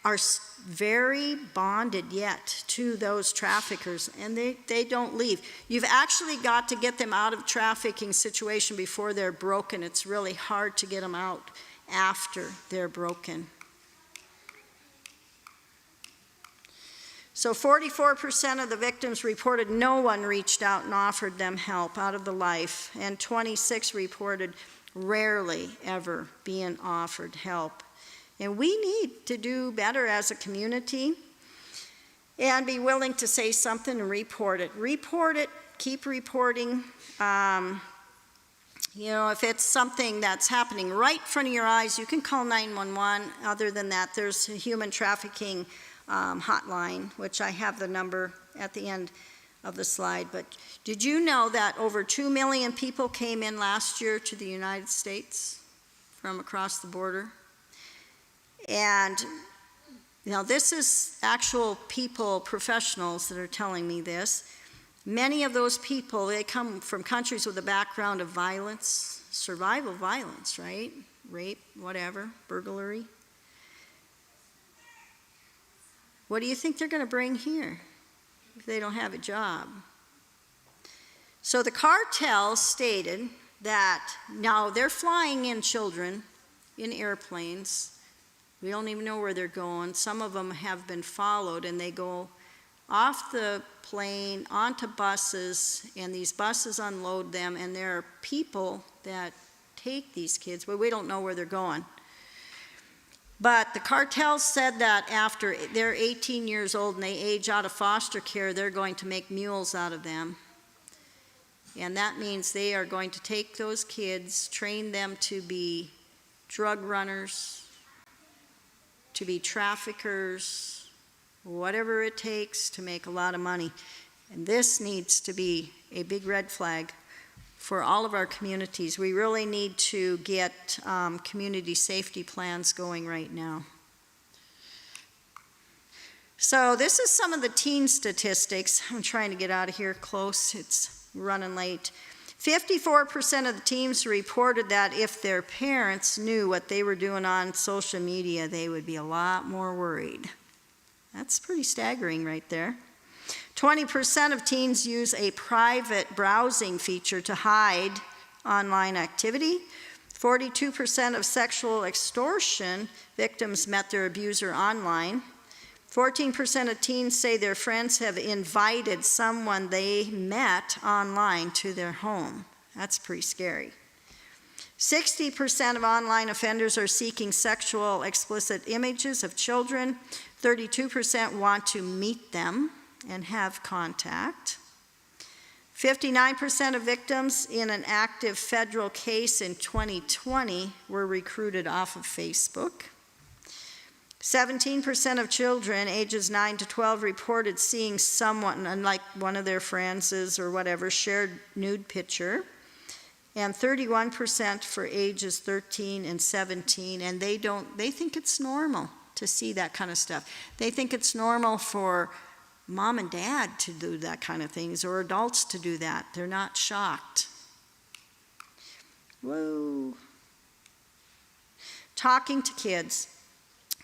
are very bonded yet to those traffickers, and they don't leave. You've actually got to get them out of trafficking situation before they're broken. It's really hard to get them out after they're broken. So 44% of the victims reported no one reached out and offered them help out of the life, and 26 reported rarely ever being offered help. And we need to do better as a community and be willing to say something and report it. Report it, keep reporting. You know, if it's something that's happening right in front of your eyes, you can call 911. Other than that, there's a human trafficking hotline, which I have the number at the end of the slide. But did you know that over 2 million people came in last year to the United States from across the border? And, you know, this is actual people, professionals that are telling me this. Many of those people, they come from countries with a background of violence, survival violence, right? Rape, whatever, burglary. What do you think they're going to bring here if they don't have a job? So the cartel stated that now they're flying in children in airplanes. We don't even know where they're going. Some of them have been followed, and they go off the plane onto buses, and these buses unload them, and there are people that take these kids, but we don't know where they're going. But the cartel said that after they're 18 years old and they age out of foster care, they're going to make mules out of them. And that means they are going to take those kids, train them to be drug runners, to be traffickers, whatever it takes to make a lot of money. And this needs to be a big red flag for all of our communities. We really need to get community safety plans going right now. So this is some of the teen statistics. I'm trying to get out of here close. It's running late. 54% of the teens reported that if their parents knew what they were doing on social media, they would be a lot more worried. That's pretty staggering right there. 20% of teens use a private browsing feature to hide online activity. 42% of sexual extortion victims met their abuser online. 14% of teens say their friends have invited someone they met online to their home. That's pretty scary. 60% of online offenders are seeking sexual explicit images of children. 32% want to meet them and have contact. 59% of victims in an active federal case in 2020 were recruited off of Facebook. 17% of children ages 9 to 12 reported seeing someone, like one of their friends or whatever, shared nude picture. And 31% for ages 13 and 17, and they think it's normal to see that kind of stuff. They think it's normal for mom and dad to do that kind of things, or adults to do that. They're not shocked. Whoa. Talking to kids.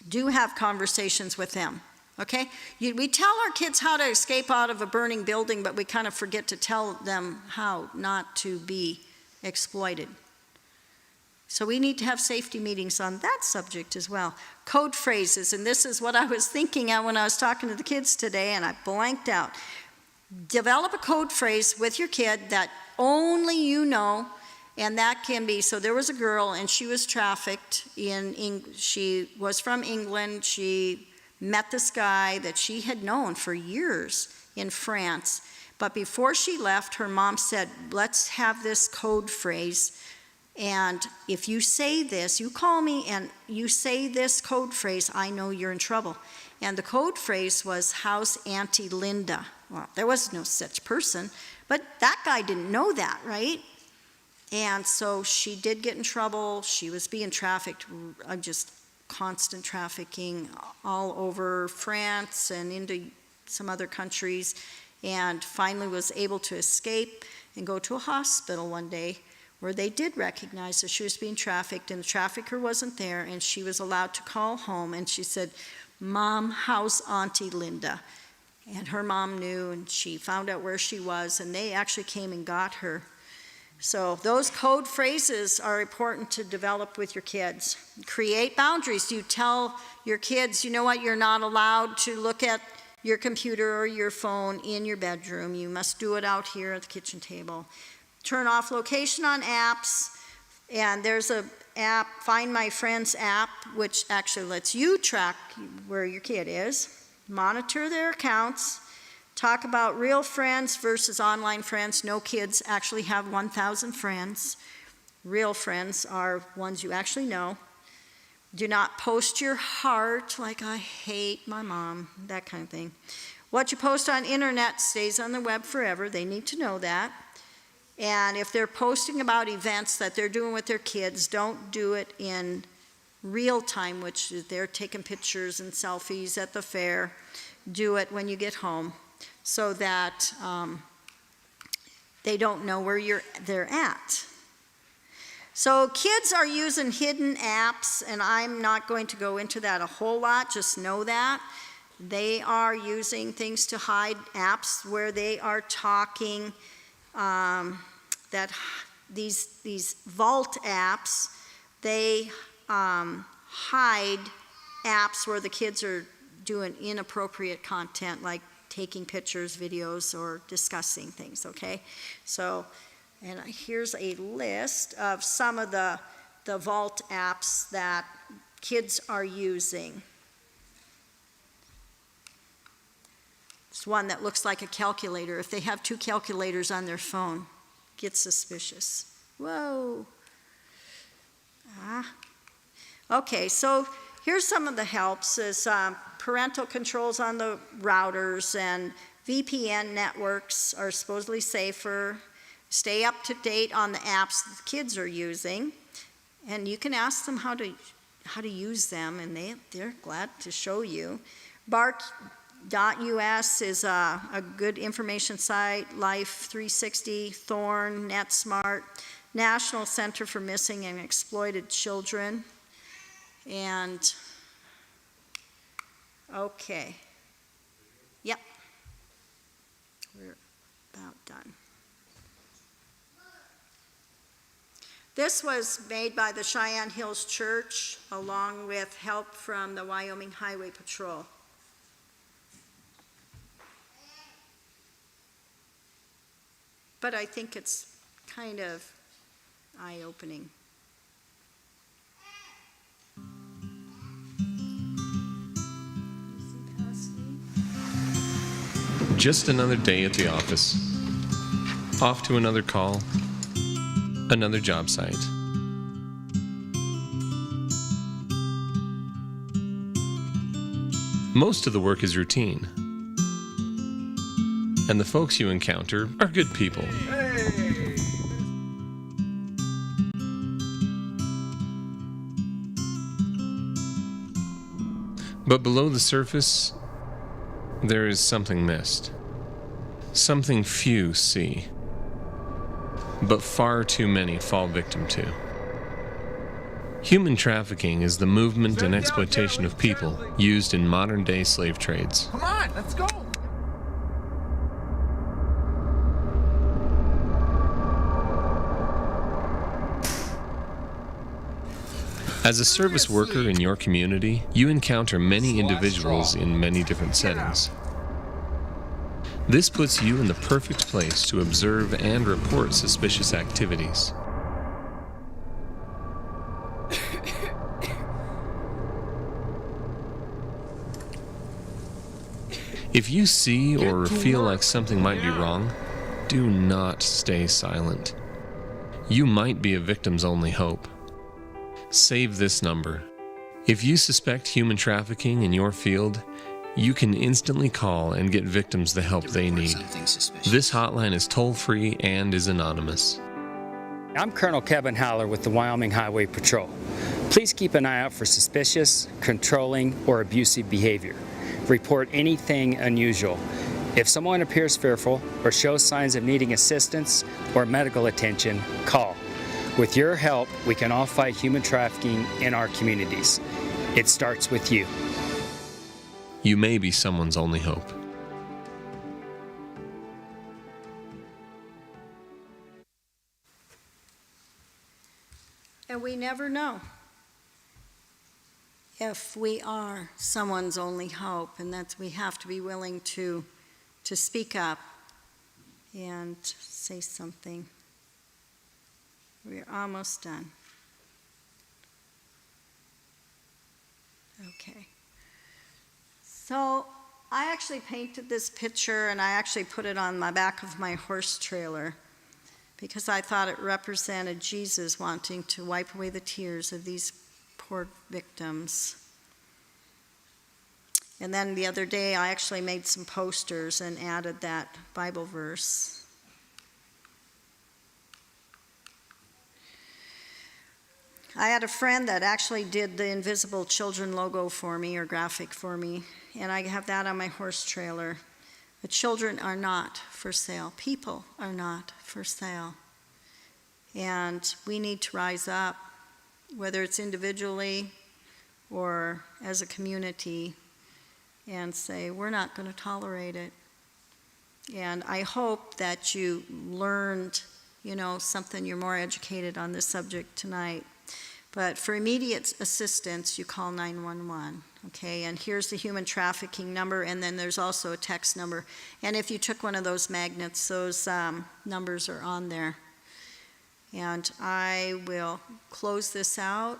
Do have conversations with them, okay? We tell our kids how to escape out of a burning building, but we kind of forget to tell them how not to be exploited. So we need to have safety meetings on that subject as well. Code phrases, and this is what I was thinking of when I was talking to the kids today, and I blanked out. Develop a code phrase with your kid that only you know. And that can be, so there was a girl and she was trafficked she was from England. She met this guy that she had known for years in France. But before she left, her mom said, let's have this code phrase. And if you say this, you call me and you say this code phrase, I know you're in trouble. And the code phrase was, how's Auntie Linda? Well, there was no such person, but that guy didn't know that, right? And so she did get in trouble. She was being trafficked, just constant trafficking all over France and into some other countries, and finally was able to escape and go to a hospital one day where they did recognize that she was being trafficked and the trafficker wasn't there, and she was allowed to call home. And she said, Mom, how's Auntie Linda? And her mom knew, and she found out where she was, and they actually came and got her. So those code phrases are important to develop with your kids. Create boundaries. You tell your kids, you know what, you're not allowed to look at your computer or your phone in your bedroom. You must do it out here at the kitchen table. Turn off location on apps, and there's a app, Find My Friends app, which actually lets you track where your kid is, monitor their accounts, talk about real friends versus online friends. No kids actually have 1,000 friends. Real friends are ones you actually know. Do not post your heart, like I hate my mom, that kind of thing. What you post on internet stays on the web forever. They need to know that. And if they're posting about events that they're doing with their kids, don't do it in real time, which is they're taking pictures and selfies at the fair. Do it when you get home so that they don't know where they're at. So kids are using hidden apps, and I'm not going to go into that a whole lot, just know that. They are using things to hide apps where they are talking that these vault apps, they hide apps where the kids are doing inappropriate content, like taking pictures, videos, or discussing things, okay? So, and here's a list of some of the vault apps that kids are using. It's one that looks like a calculator. If they have 2 calculators on their phone, get suspicious. Whoa. Okay, so here's some of the helps is parental controls on the routers, and VPN networks are supposedly safer. Stay up to date on the apps the kids are using, and you can ask them how to use them, and they're glad to show you. BART.us is a good information site. Life 360, Thorn, NetSmart, National Center for Missing and Exploited Children, and okay, yep, we're about done. This was made by the Cheyenne Hills Church along with help from the Wyoming Highway Patrol. But I think it's kind of eye-opening. Just another day at the office. Off to another call. Another job site. Most of the work is routine. And the folks you encounter are good people. But below the surface, there is something missed. Something few see, but far too many fall victim to. Human trafficking is the movement and exploitation of people used in modern-day slave trades. Come on, let's go! As a service worker in your community, you encounter many individuals in many different settings. This puts you in the perfect place to observe and report suspicious activities. If you see or feel like something might be wrong, do not stay silent. You might be a victim's only hope. Save this number. If you suspect human trafficking in your field, you can instantly call and get victims the help they need. This hotline is toll-free and is anonymous. I'm Colonel Kevin Haller with the Wyoming Highway Patrol. Please keep an eye out for suspicious, controlling, or abusive behavior. Report anything unusual. If someone appears fearful or shows signs of needing assistance or medical attention, call. With your help, we can all fight human trafficking in our communities. It starts with you. You may be someone's only hope. And we never know if we are someone's only hope, and that's we have to be willing to speak up and say something. We're almost done. Okay. So I actually painted this picture, and I actually put it on my back of my horse trailer because I thought it represented Jesus wanting to wipe away the tears of these poor victims. And then the other day, I actually made some posters and added that Bible verse. I had a friend that actually did the Invisible Children logo for me, or graphic for me, and I have that on my horse trailer. The children are not for sale. People are not for sale. And we need to rise up, whether it's individually or as a community, and say, we're not going to tolerate it. And I hope that you learned, something, you're more educated on this subject tonight. But for immediate assistance, you call 911, okay? And here's the human trafficking number, and then there's also a text number. And if you took one of those magnets, those numbers are on there. And I will close this out,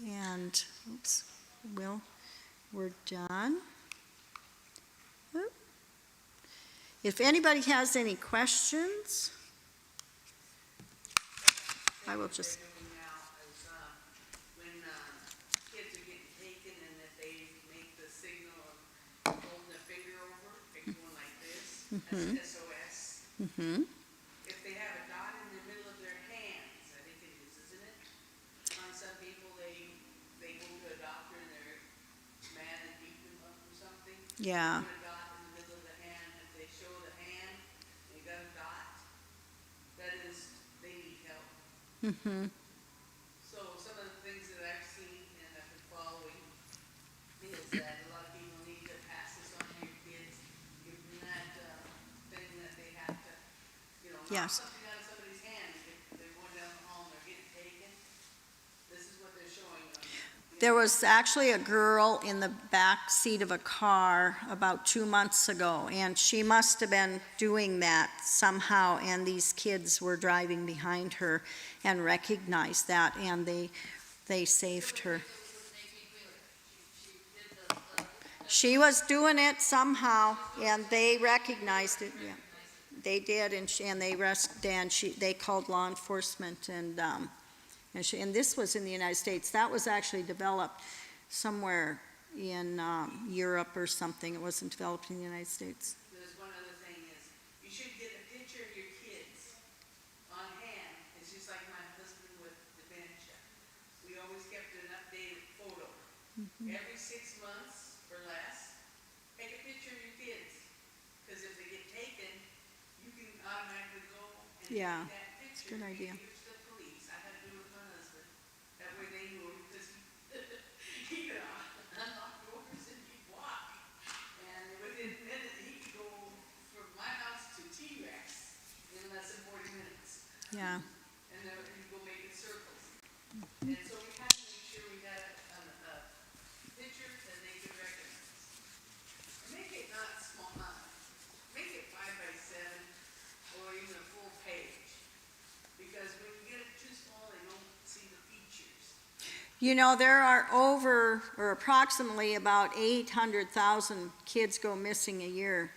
and, we're done. If anybody has any questions, I will just... Mm-hmm. That's SOS. Mm-hmm. If they have a dot in the middle of their hands, I think it is, isn't it? On some people, they go to a doctor and they're mad and beat them up or something. Yeah. They put a dot in the middle of the hand. If they show the hand, they got a dot. That is, they need help. Mm-hmm. So some of the things that I've seen and I've been following is that a lot of people need to pass this on to your kids. Give them that thing that they have to, knock Yes. something out of somebody's hand if they're going down the hall and they're getting taken. This is what they're showing them. There was actually a girl in the back seat of a car about 2 months ago, and she must have been doing that somehow, and these kids were driving behind her and recognized that, and they saved her. She was doing it somehow, and they recognized it. Yeah, they did, and they called law enforcement, and this was in the United States. That was actually developed somewhere in Europe or something. It wasn't developed in the United States. There's one other thing is, you should get a picture of your kids on hand. It's just like my husband with dementia. We always kept an updated photo. Mm-hmm. Every 6 months or less, take a picture of your kids. Because if they get taken, you can automatically go and Yeah, take that it's a picture. good idea. Give it to the police. I had to do it with my husband. That way they knew because he could unlock doors and he'd walk. And within a minute, he could go from my house to T-Rex in less than 40 minutes. Yeah. And then he'd go making circles. And so we had to make sure we had a picture that they could recognize. And make it not small, make it 5 by 7 or even a full page. Because when you get it too small, they don't see the features. There are approximately about 800,000 kids go missing a year.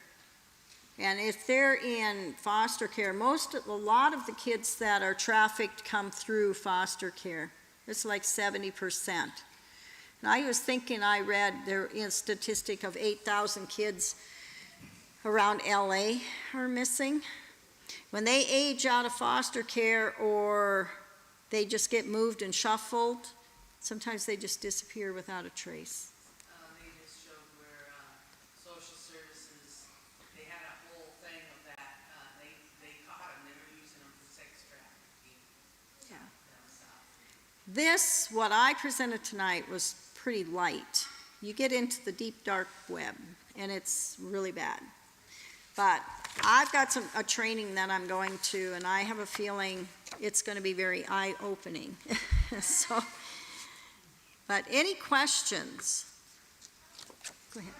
And if they're in foster care, a lot of the kids that are trafficked come through foster care. It's like 70%. And I was thinking, I read there is a statistic of 8,000 kids around LA are missing. When they age out of foster care or they just get moved and shuffled, sometimes they just disappear without a trace. They just showed where social services, they had a whole thing of that. They caught them, they were using them for sex trafficking. Yeah. This, what I presented tonight, was pretty light. You get into the deep, dark web, and it's really bad. But I've got a training that I'm going to, and I have a feeling it's going to be very eye-opening. So, but any questions? Go ahead.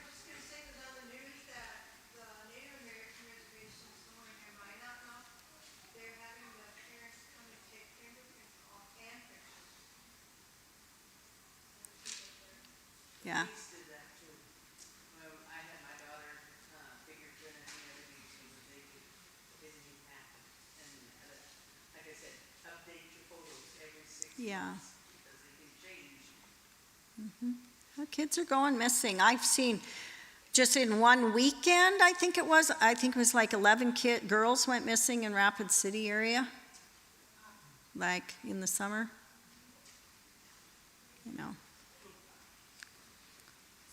Yeah. Police did that too. When I had my daughter fingerprint and everything so that they didn't even happen. And like I said, update your photos every 6 Yeah. months because they can change. Well, kids are going missing. I've seen just in one weekend, I think it was like 11 girls went missing in Rapid City area, like in the summer. You know.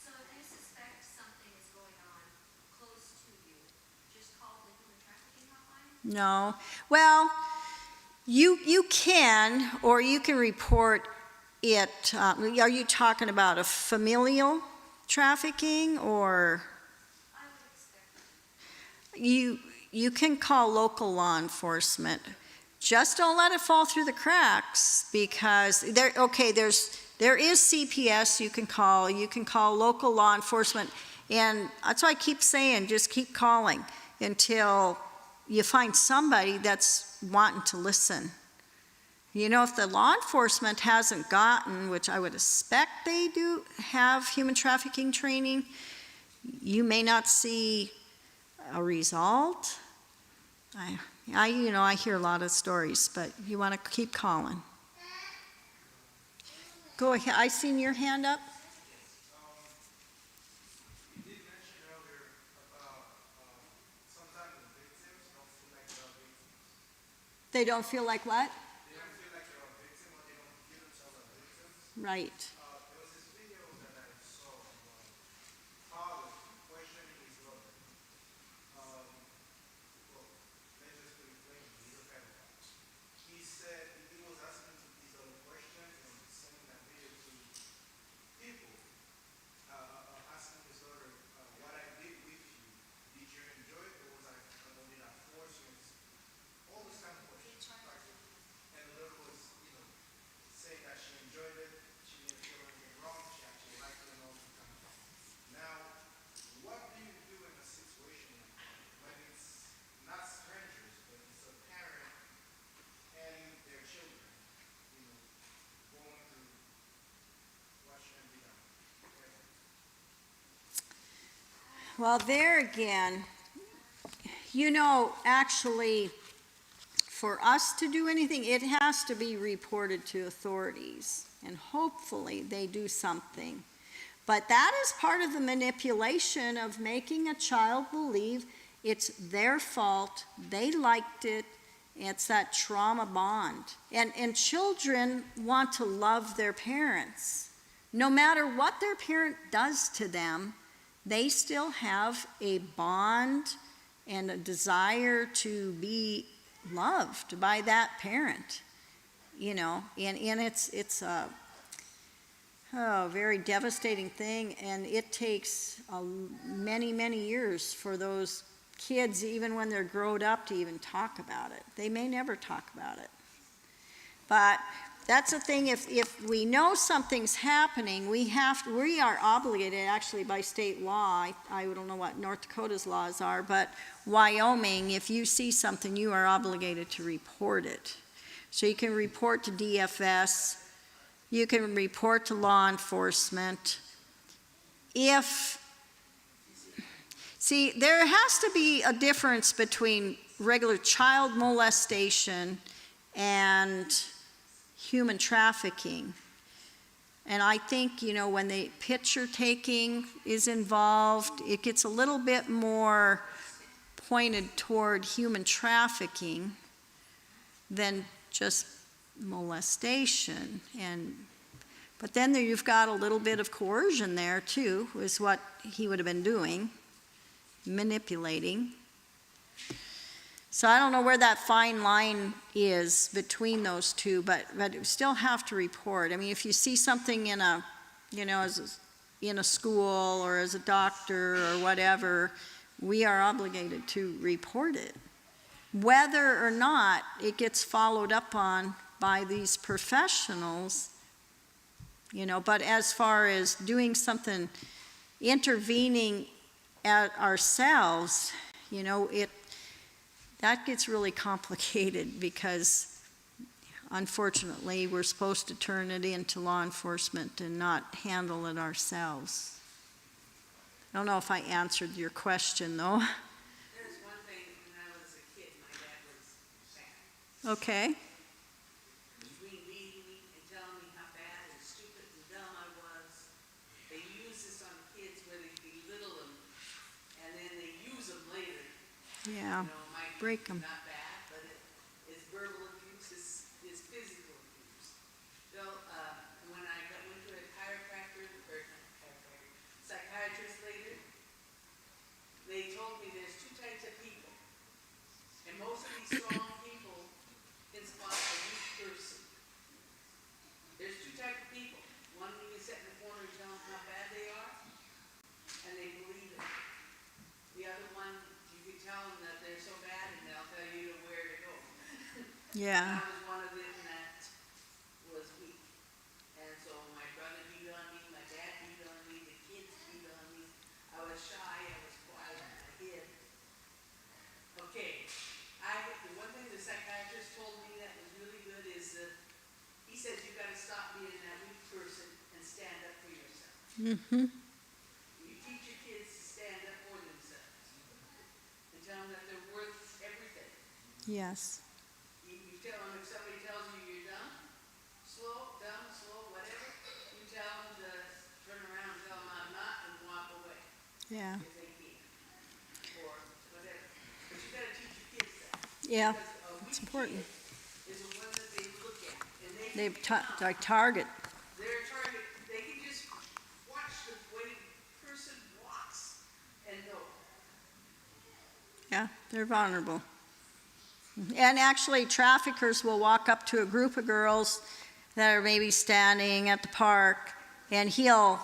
So if you suspect something is going on close to you, just call the human trafficking hotline? No. Well, you can, or you can report it. Are you talking about a familial trafficking, or I would expect you can call local law enforcement. Just don't let it fall through the cracks, because there is CPS you can call. You can call local law enforcement, and that's why I keep saying, just keep calling until you find somebody that's wanting to listen. You know, if the law enforcement hasn't gotten, which I would expect they do have human trafficking training, you may not see a result. I hear a lot of stories, but you want to keep calling. Go ahead. I seen your hand up. You did mention earlier about sometimes the victims don't feel like they are victims. They don't feel like what? They don't feel like they're a victim, or they don't feel themselves as victims. Right. There was this video that I saw of a father questioning his daughter. Well, let's just put it plainly, he's a pedophile. He said he was asking his daughter questions and sending that video to people, asking his daughter, what I did with you, did you enjoy it, or did I force you? All this kind of questions. And the daughter was, saying that she enjoyed it, she didn't feel anything wrong, she actually liked it and all that kind of thing. Now, what do you do in a situation like that when it's not strangers, but it's a parent and their children, going through what shouldn't be done? Well, there again, actually, for us to do anything, it has to be reported to authorities, and hopefully they do something. But that is part of the manipulation of making a child believe it's their fault, they liked it, it's that trauma bond. And children want to love their parents. No matter what their parent does to them, they still have a bond and a desire to be loved by that parent, and it's a very devastating thing, and it takes many years for those kids, even when they're grown up, to even talk about it. They may never talk about it. But that's the thing, if we know something's happening, we are obligated, actually, by state law. I don't know what North Dakota's laws are, but Wyoming, if you see something, you are obligated to report it. So you can report to DFS, you can report to law enforcement. There has to be a difference between regular child molestation and human trafficking. And I think, when the picture taking is involved, it gets a little bit more pointed toward human trafficking than just molestation. But then you've got a little bit of coercion there too, is what he would have been doing, manipulating. So I don't know where that fine line is between those two, but you still have to report. I mean, if you see something in in a school or as a doctor or whatever, we are obligated to report it. Whether or not it gets followed up on by these professionals, you know, but as far as doing something, intervening at ourselves, you know, that gets really complicated because unfortunately we're supposed to turn it into law enforcement and not handle it ourselves. I don't know if I answered your question though. There's one thing, when I was a kid, my dad was sad. Okay. Between beating me and telling me how bad and stupid and dumb I was, they use this on kids where they belittle them, and then they use them later. Yeah. You know, my Break 'em. not bad, but it's verbal abuse, it's physical abuse. So, when I went to a chiropractor, or not chiropractor, psychiatrist later, they told me there's two types of people. And most of these strong people can spot a weak person. There's two types of people. One you can sit in the corner and tell them how bad they are, and they believe it. The other one, you can tell them that they're so bad, and they'll tell you where to go. Yeah. I was one of them that was weak. And so my brother beat on me, my dad beat on me, the kids beat on me. I was shy, I was quiet, I hid. Okay, the one thing the psychiatrist told me that was really good is that he says you gotta stop being that weak person and stand up for yourself. Mm-hmm. You teach your kids to stand up for themselves and tell them that they're worth everything. Yes. You tell them if somebody tells you you're dumb, slow, whatever, you tell them to turn around and tell them I'm not and walk away Yeah. if they can, or whatever. But you gotta teach your kids that. Yeah. Because a weak It's important. kid is the one that they look at, and They they can become like target. their target. They can just watch the way the person walks and know. Yeah, they're vulnerable. And actually, traffickers will walk up to a group of girls that are maybe standing at the park, and he'll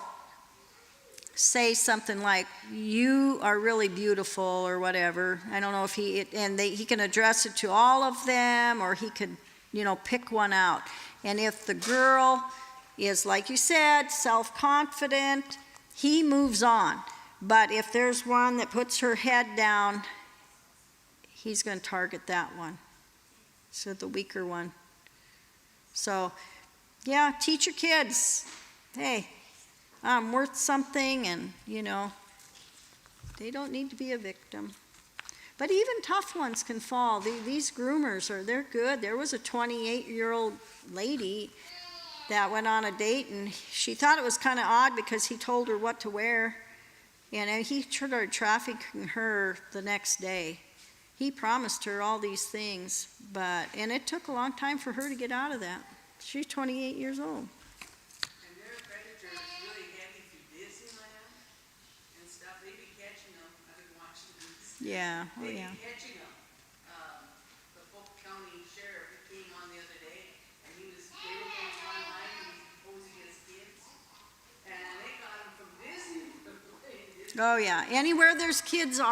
say something like, "You are really beautiful," or whatever. I don't know if he can address it to all of them, or he could, you know, pick one out. And if the girl is, like you said, self-confident, he moves on. But if there's one that puts her head down, he's going to target that one, so the weaker one. So, yeah, teach your kids, hey, I'm worth something, and, you know, they don't need to be a victim. But even tough ones can fall. These groomers they're good. There was a 28-year-old lady that went on a date, and she thought it was kind of odd because he told her what to wear, and he started trafficking her the next day. He promised her all these things, and it took a long time for her to get out of that. She's 28 years old. And their predators really heavy through Disneyland and stuff. They be catching them. I've been watching these. Yeah, oh They yeah. be catching them. The Polk County Sheriff, he came on the other day, and they were going online, and he's posing as kids. And they got him from Disney. Oh yeah, anywhere there's kids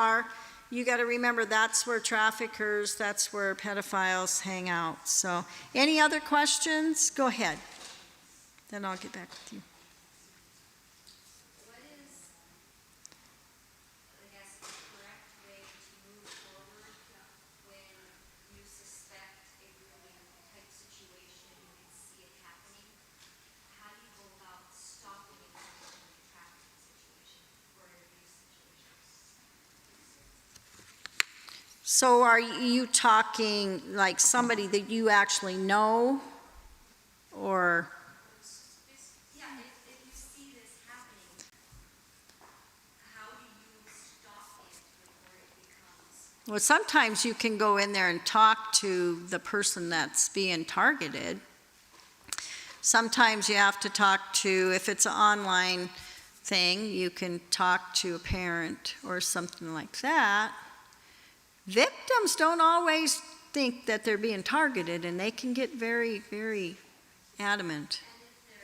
you got to remember that's where traffickers, that's where pedophiles hang out. So, any other questions? Go ahead. Then I'll get back with you. What is, I guess, the correct way to move forward when you suspect a bullying type situation, you can see it happening? How do you go about stopping it from becoming a trafficking situation or an abuse situation? So are you talking like somebody that you actually know, or? Yeah, if you see this happening, how do you stop it before it becomes? Well, sometimes you can go in there and talk to the person that's being targeted. Sometimes you have to talk to, if it's an online thing, you can talk to a parent or something like that. Victims don't always think that they're being targeted, and they can get very, very adamant. And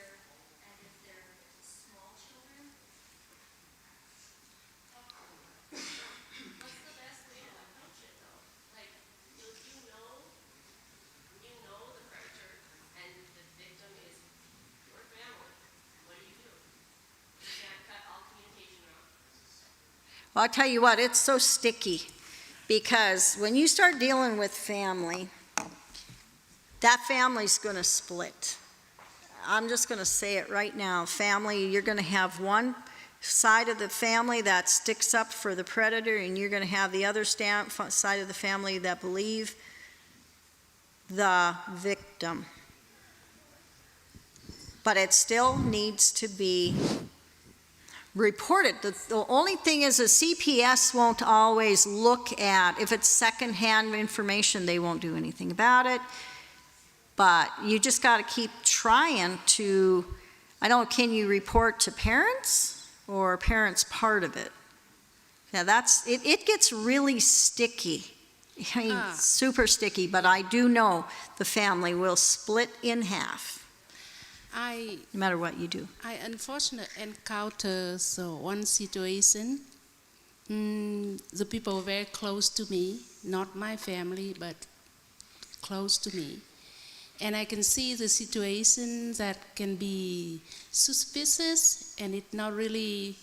if they're small children, Well, I'll tell you what, it's so sticky, because when you start dealing with family, that family's going to split. I'm just going to say it right now. Family, you're going to have one side of the family that sticks up for the predator, and you're going to have the other side of the family that believe the victim. But it still needs to be reported. The only thing is, a CPS won't always look at, if it's secondhand information, they won't do anything about it. But you just got to keep trying to, I don't know, can you report to parents, or are parents part of it? Yeah, it gets really sticky. I mean, super sticky, but I do know the family will split in half, no matter what you do. I unfortunately encountered one situation. The people were very close to me, not my family, but close to me. And I can see the situation that can be suspicious, and it's not really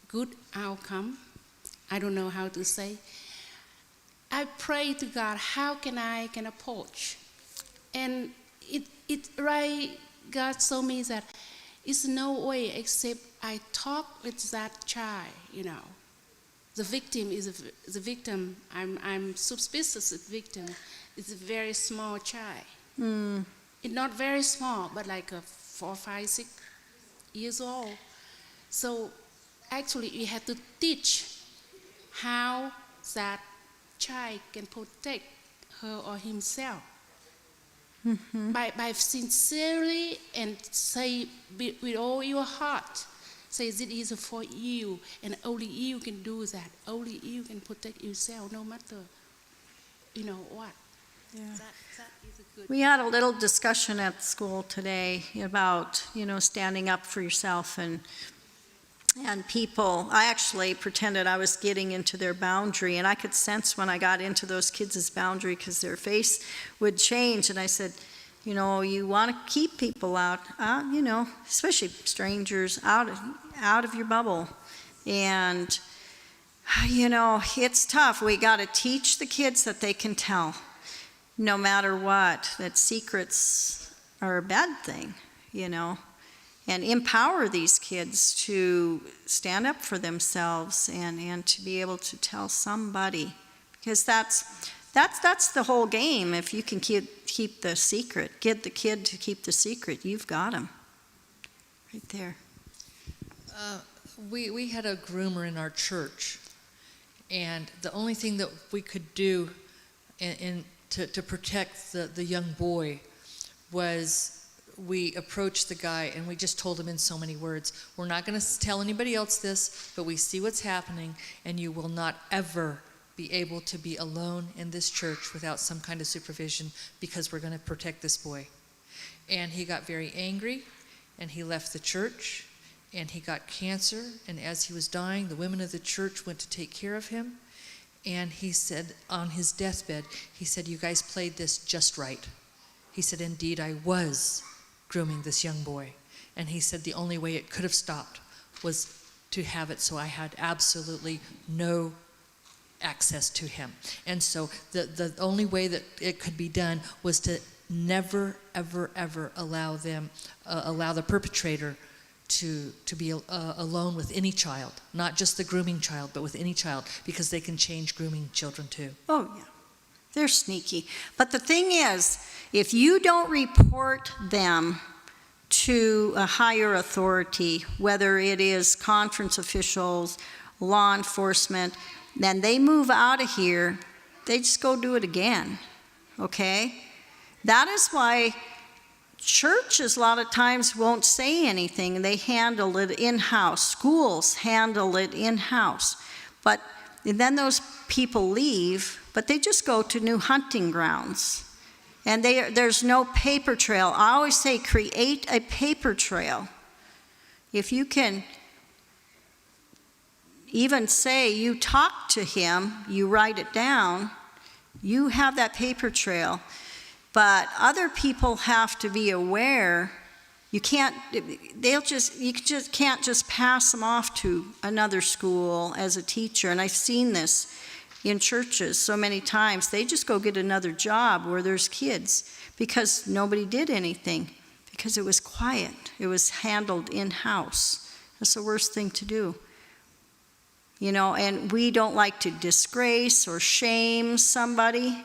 good outcome. I don't know how to say. I pray to God, how can I approach? And it right, God told me that it's no way except I talk with that child, you know. The victim is the victim. I'm suspicious of the victim. It's a very small child. It's not very small, but like 4, 5, 6 years old. So actually, we have to teach how that child can protect her or himself. By sincerely and say with all your heart, say this is for you, and only you can do that. Only you can protect yourself, no matter, you know what. Yeah. That is a good. We had a little discussion at school today about, standing up for yourself and people. I actually pretended I was getting into their boundary, and I could sense when I got into those kids' boundary, because their face would change, and I said, you want to keep people out, especially strangers, out of your bubble. And, it's tough. We got to teach the kids that they can tell, no matter what, that secrets are a bad thing, and empower these kids to stand up for themselves and to be able to tell somebody, because that's the whole game. If you can keep the secret, get the kid to keep the secret, you've got them right there. We had a groomer in our church, and the only thing that we could do to protect the young boy was we approached the guy and we just told him in so many words, we're not going to tell anybody else this, but we see what's happening, and you will not ever be able to be alone in this church without some kind of supervision, because we're going to protect this boy. And he got very angry, and he left the church, and he got cancer, and as he was dying, the women of the church went to take care of him, and he said on his deathbed, he said, you guys played this just right. He said, indeed, I was grooming this young boy. And he said the only way it could have stopped was to have it so I had absolutely no access to him. And so the only way that it could be done was to never, ever, ever allow the perpetrator to be alone with any child, not just the grooming child, but with any child, because they can change grooming children too. Oh, yeah. They're sneaky. But the thing is, if you don't report them to a higher authority, whether it is conference officials, law enforcement, then they move out of here, they just go do it again, okay? That is why churches a lot of times won't say anything. They handle it in-house. Schools handle it in-house. But then those people leave, but they just go to new hunting grounds. And there's no paper trail. I always say create a paper trail. If you can even say you talk to him, you write it down, you have that paper trail. But other people have to be aware You can't, you just can't just pass them off to another school as a teacher. And I've seen this in churches so many times. They just go get another job where there's kids because nobody did anything, because it was quiet. It was handled in-house. That's the worst thing to do. You know, and we don't like to disgrace or shame somebody,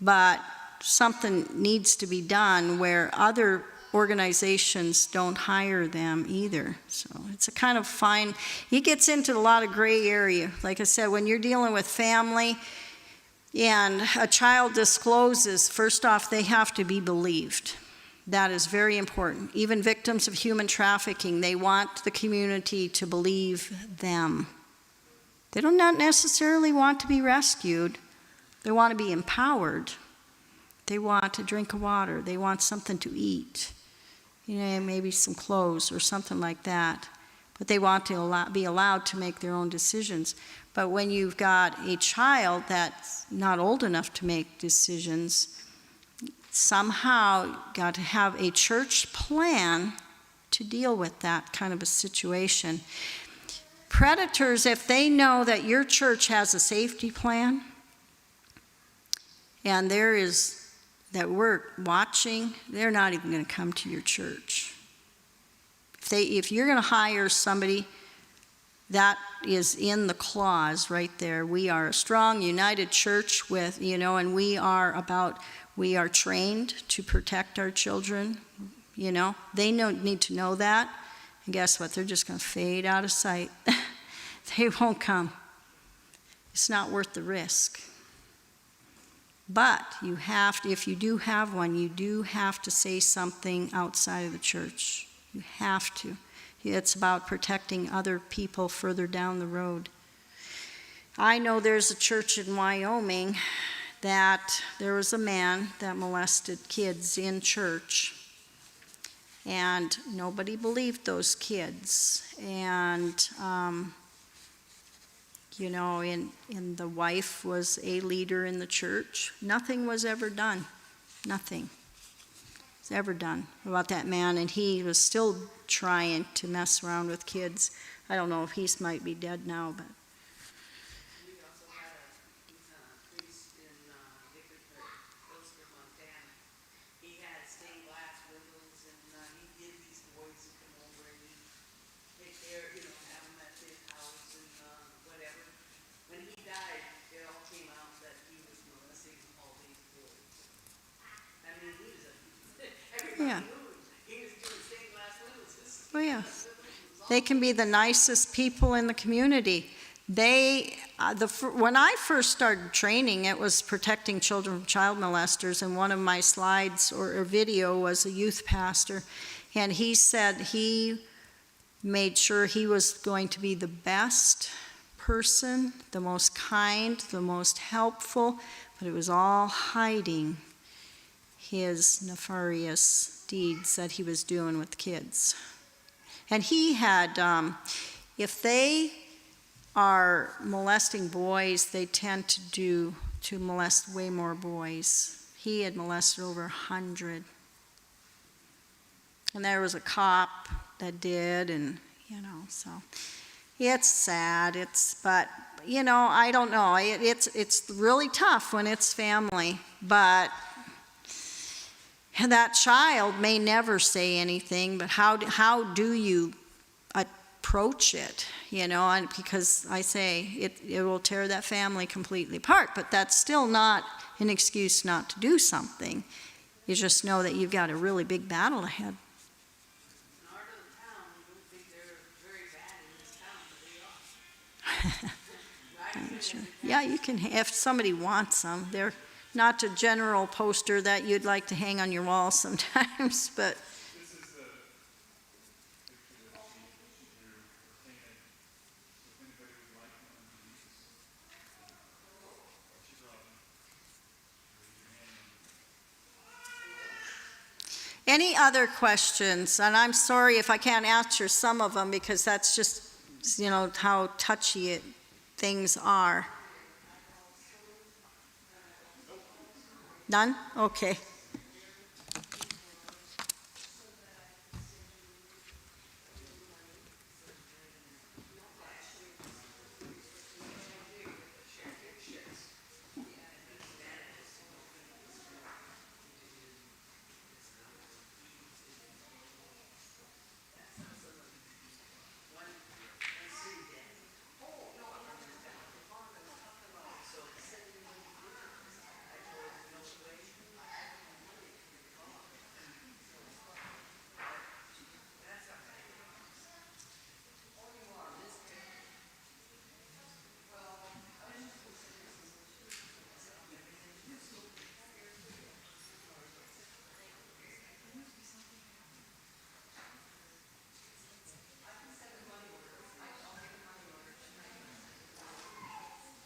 but something needs to be done where other organizations don't hire them either. So it's a kind of fine, it gets into a lot of gray area. Like I said, when you're dealing with family and a child discloses, first off, they have to be believed. That is very important. Even victims of human trafficking, they want the community to believe them. They do not necessarily want to be rescued. They want to be empowered. They want a drink of water. They want something to eat. You know, maybe some clothes or something like that. But they want to be allowed to make their own decisions. But when you've got a child that's not old enough to make decisions, somehow got to have a church plan to deal with that kind of a situation. Predators, if they know that your church has a safety plan and there is that we're watching, they're not even going to come to your church. If you're going to hire somebody, that is in the clause right there. We are a strong, united church with, you know, and we are trained to protect our children, you know. They need to know that. And guess what? They're just going to fade out of sight. They won't come. It's not worth the risk. But you have to, if you do have one, you do have to say something outside of the church. You have to. It's about protecting other people further down the road. I know there's a church in Wyoming that there was a man that molested kids in church. And nobody believed those kids. And you know, and the wife was a leader in the church. Nothing was ever done. Nothing was ever done about that man, and he was still trying to mess around with kids. I don't know if he might be dead now, but. We also had a priest in Hillsborough, Montana. He had stained glass windows, and he'd get these boys to come over and he'd take care, you know, have them at his house and whatever. When he died, it all came out that he was molesting all these boys. I mean, he was everybody Yeah. knew he was doing stained glass windows. Oh, yeah. They can be the nicest people in the community. When I first started training, it was protecting children from child molesters, and one of my slides or video was a youth pastor, and he said he made sure he was going to be the best person, the most kind, the most helpful, but it was all hiding his nefarious deeds that he was doing with kids. And he had, if they are molesting boys, they tend to molest way more boys. He had molested over 100. And there was a cop that did, and, you know, so it's sad. But, you know, I don't know. It's really tough when it's family, but that child may never say anything, but how do you approach it, you know? And because I say it will tear that family completely apart, but that's still not an excuse not to do something. You just know that you've got a really big battle ahead. In our little town, we don't think they're very bad in this town, but they are. Sure. Yeah, you can, if somebody wants them. They're not a general poster that you'd like to hang on your wall sometimes, but. This is the picture that you're painted. If anybody would like one of these, she's Robin. Any other questions? And I'm sorry if I can't answer some of them because that's just, you know, how touchy things are. None? Okay.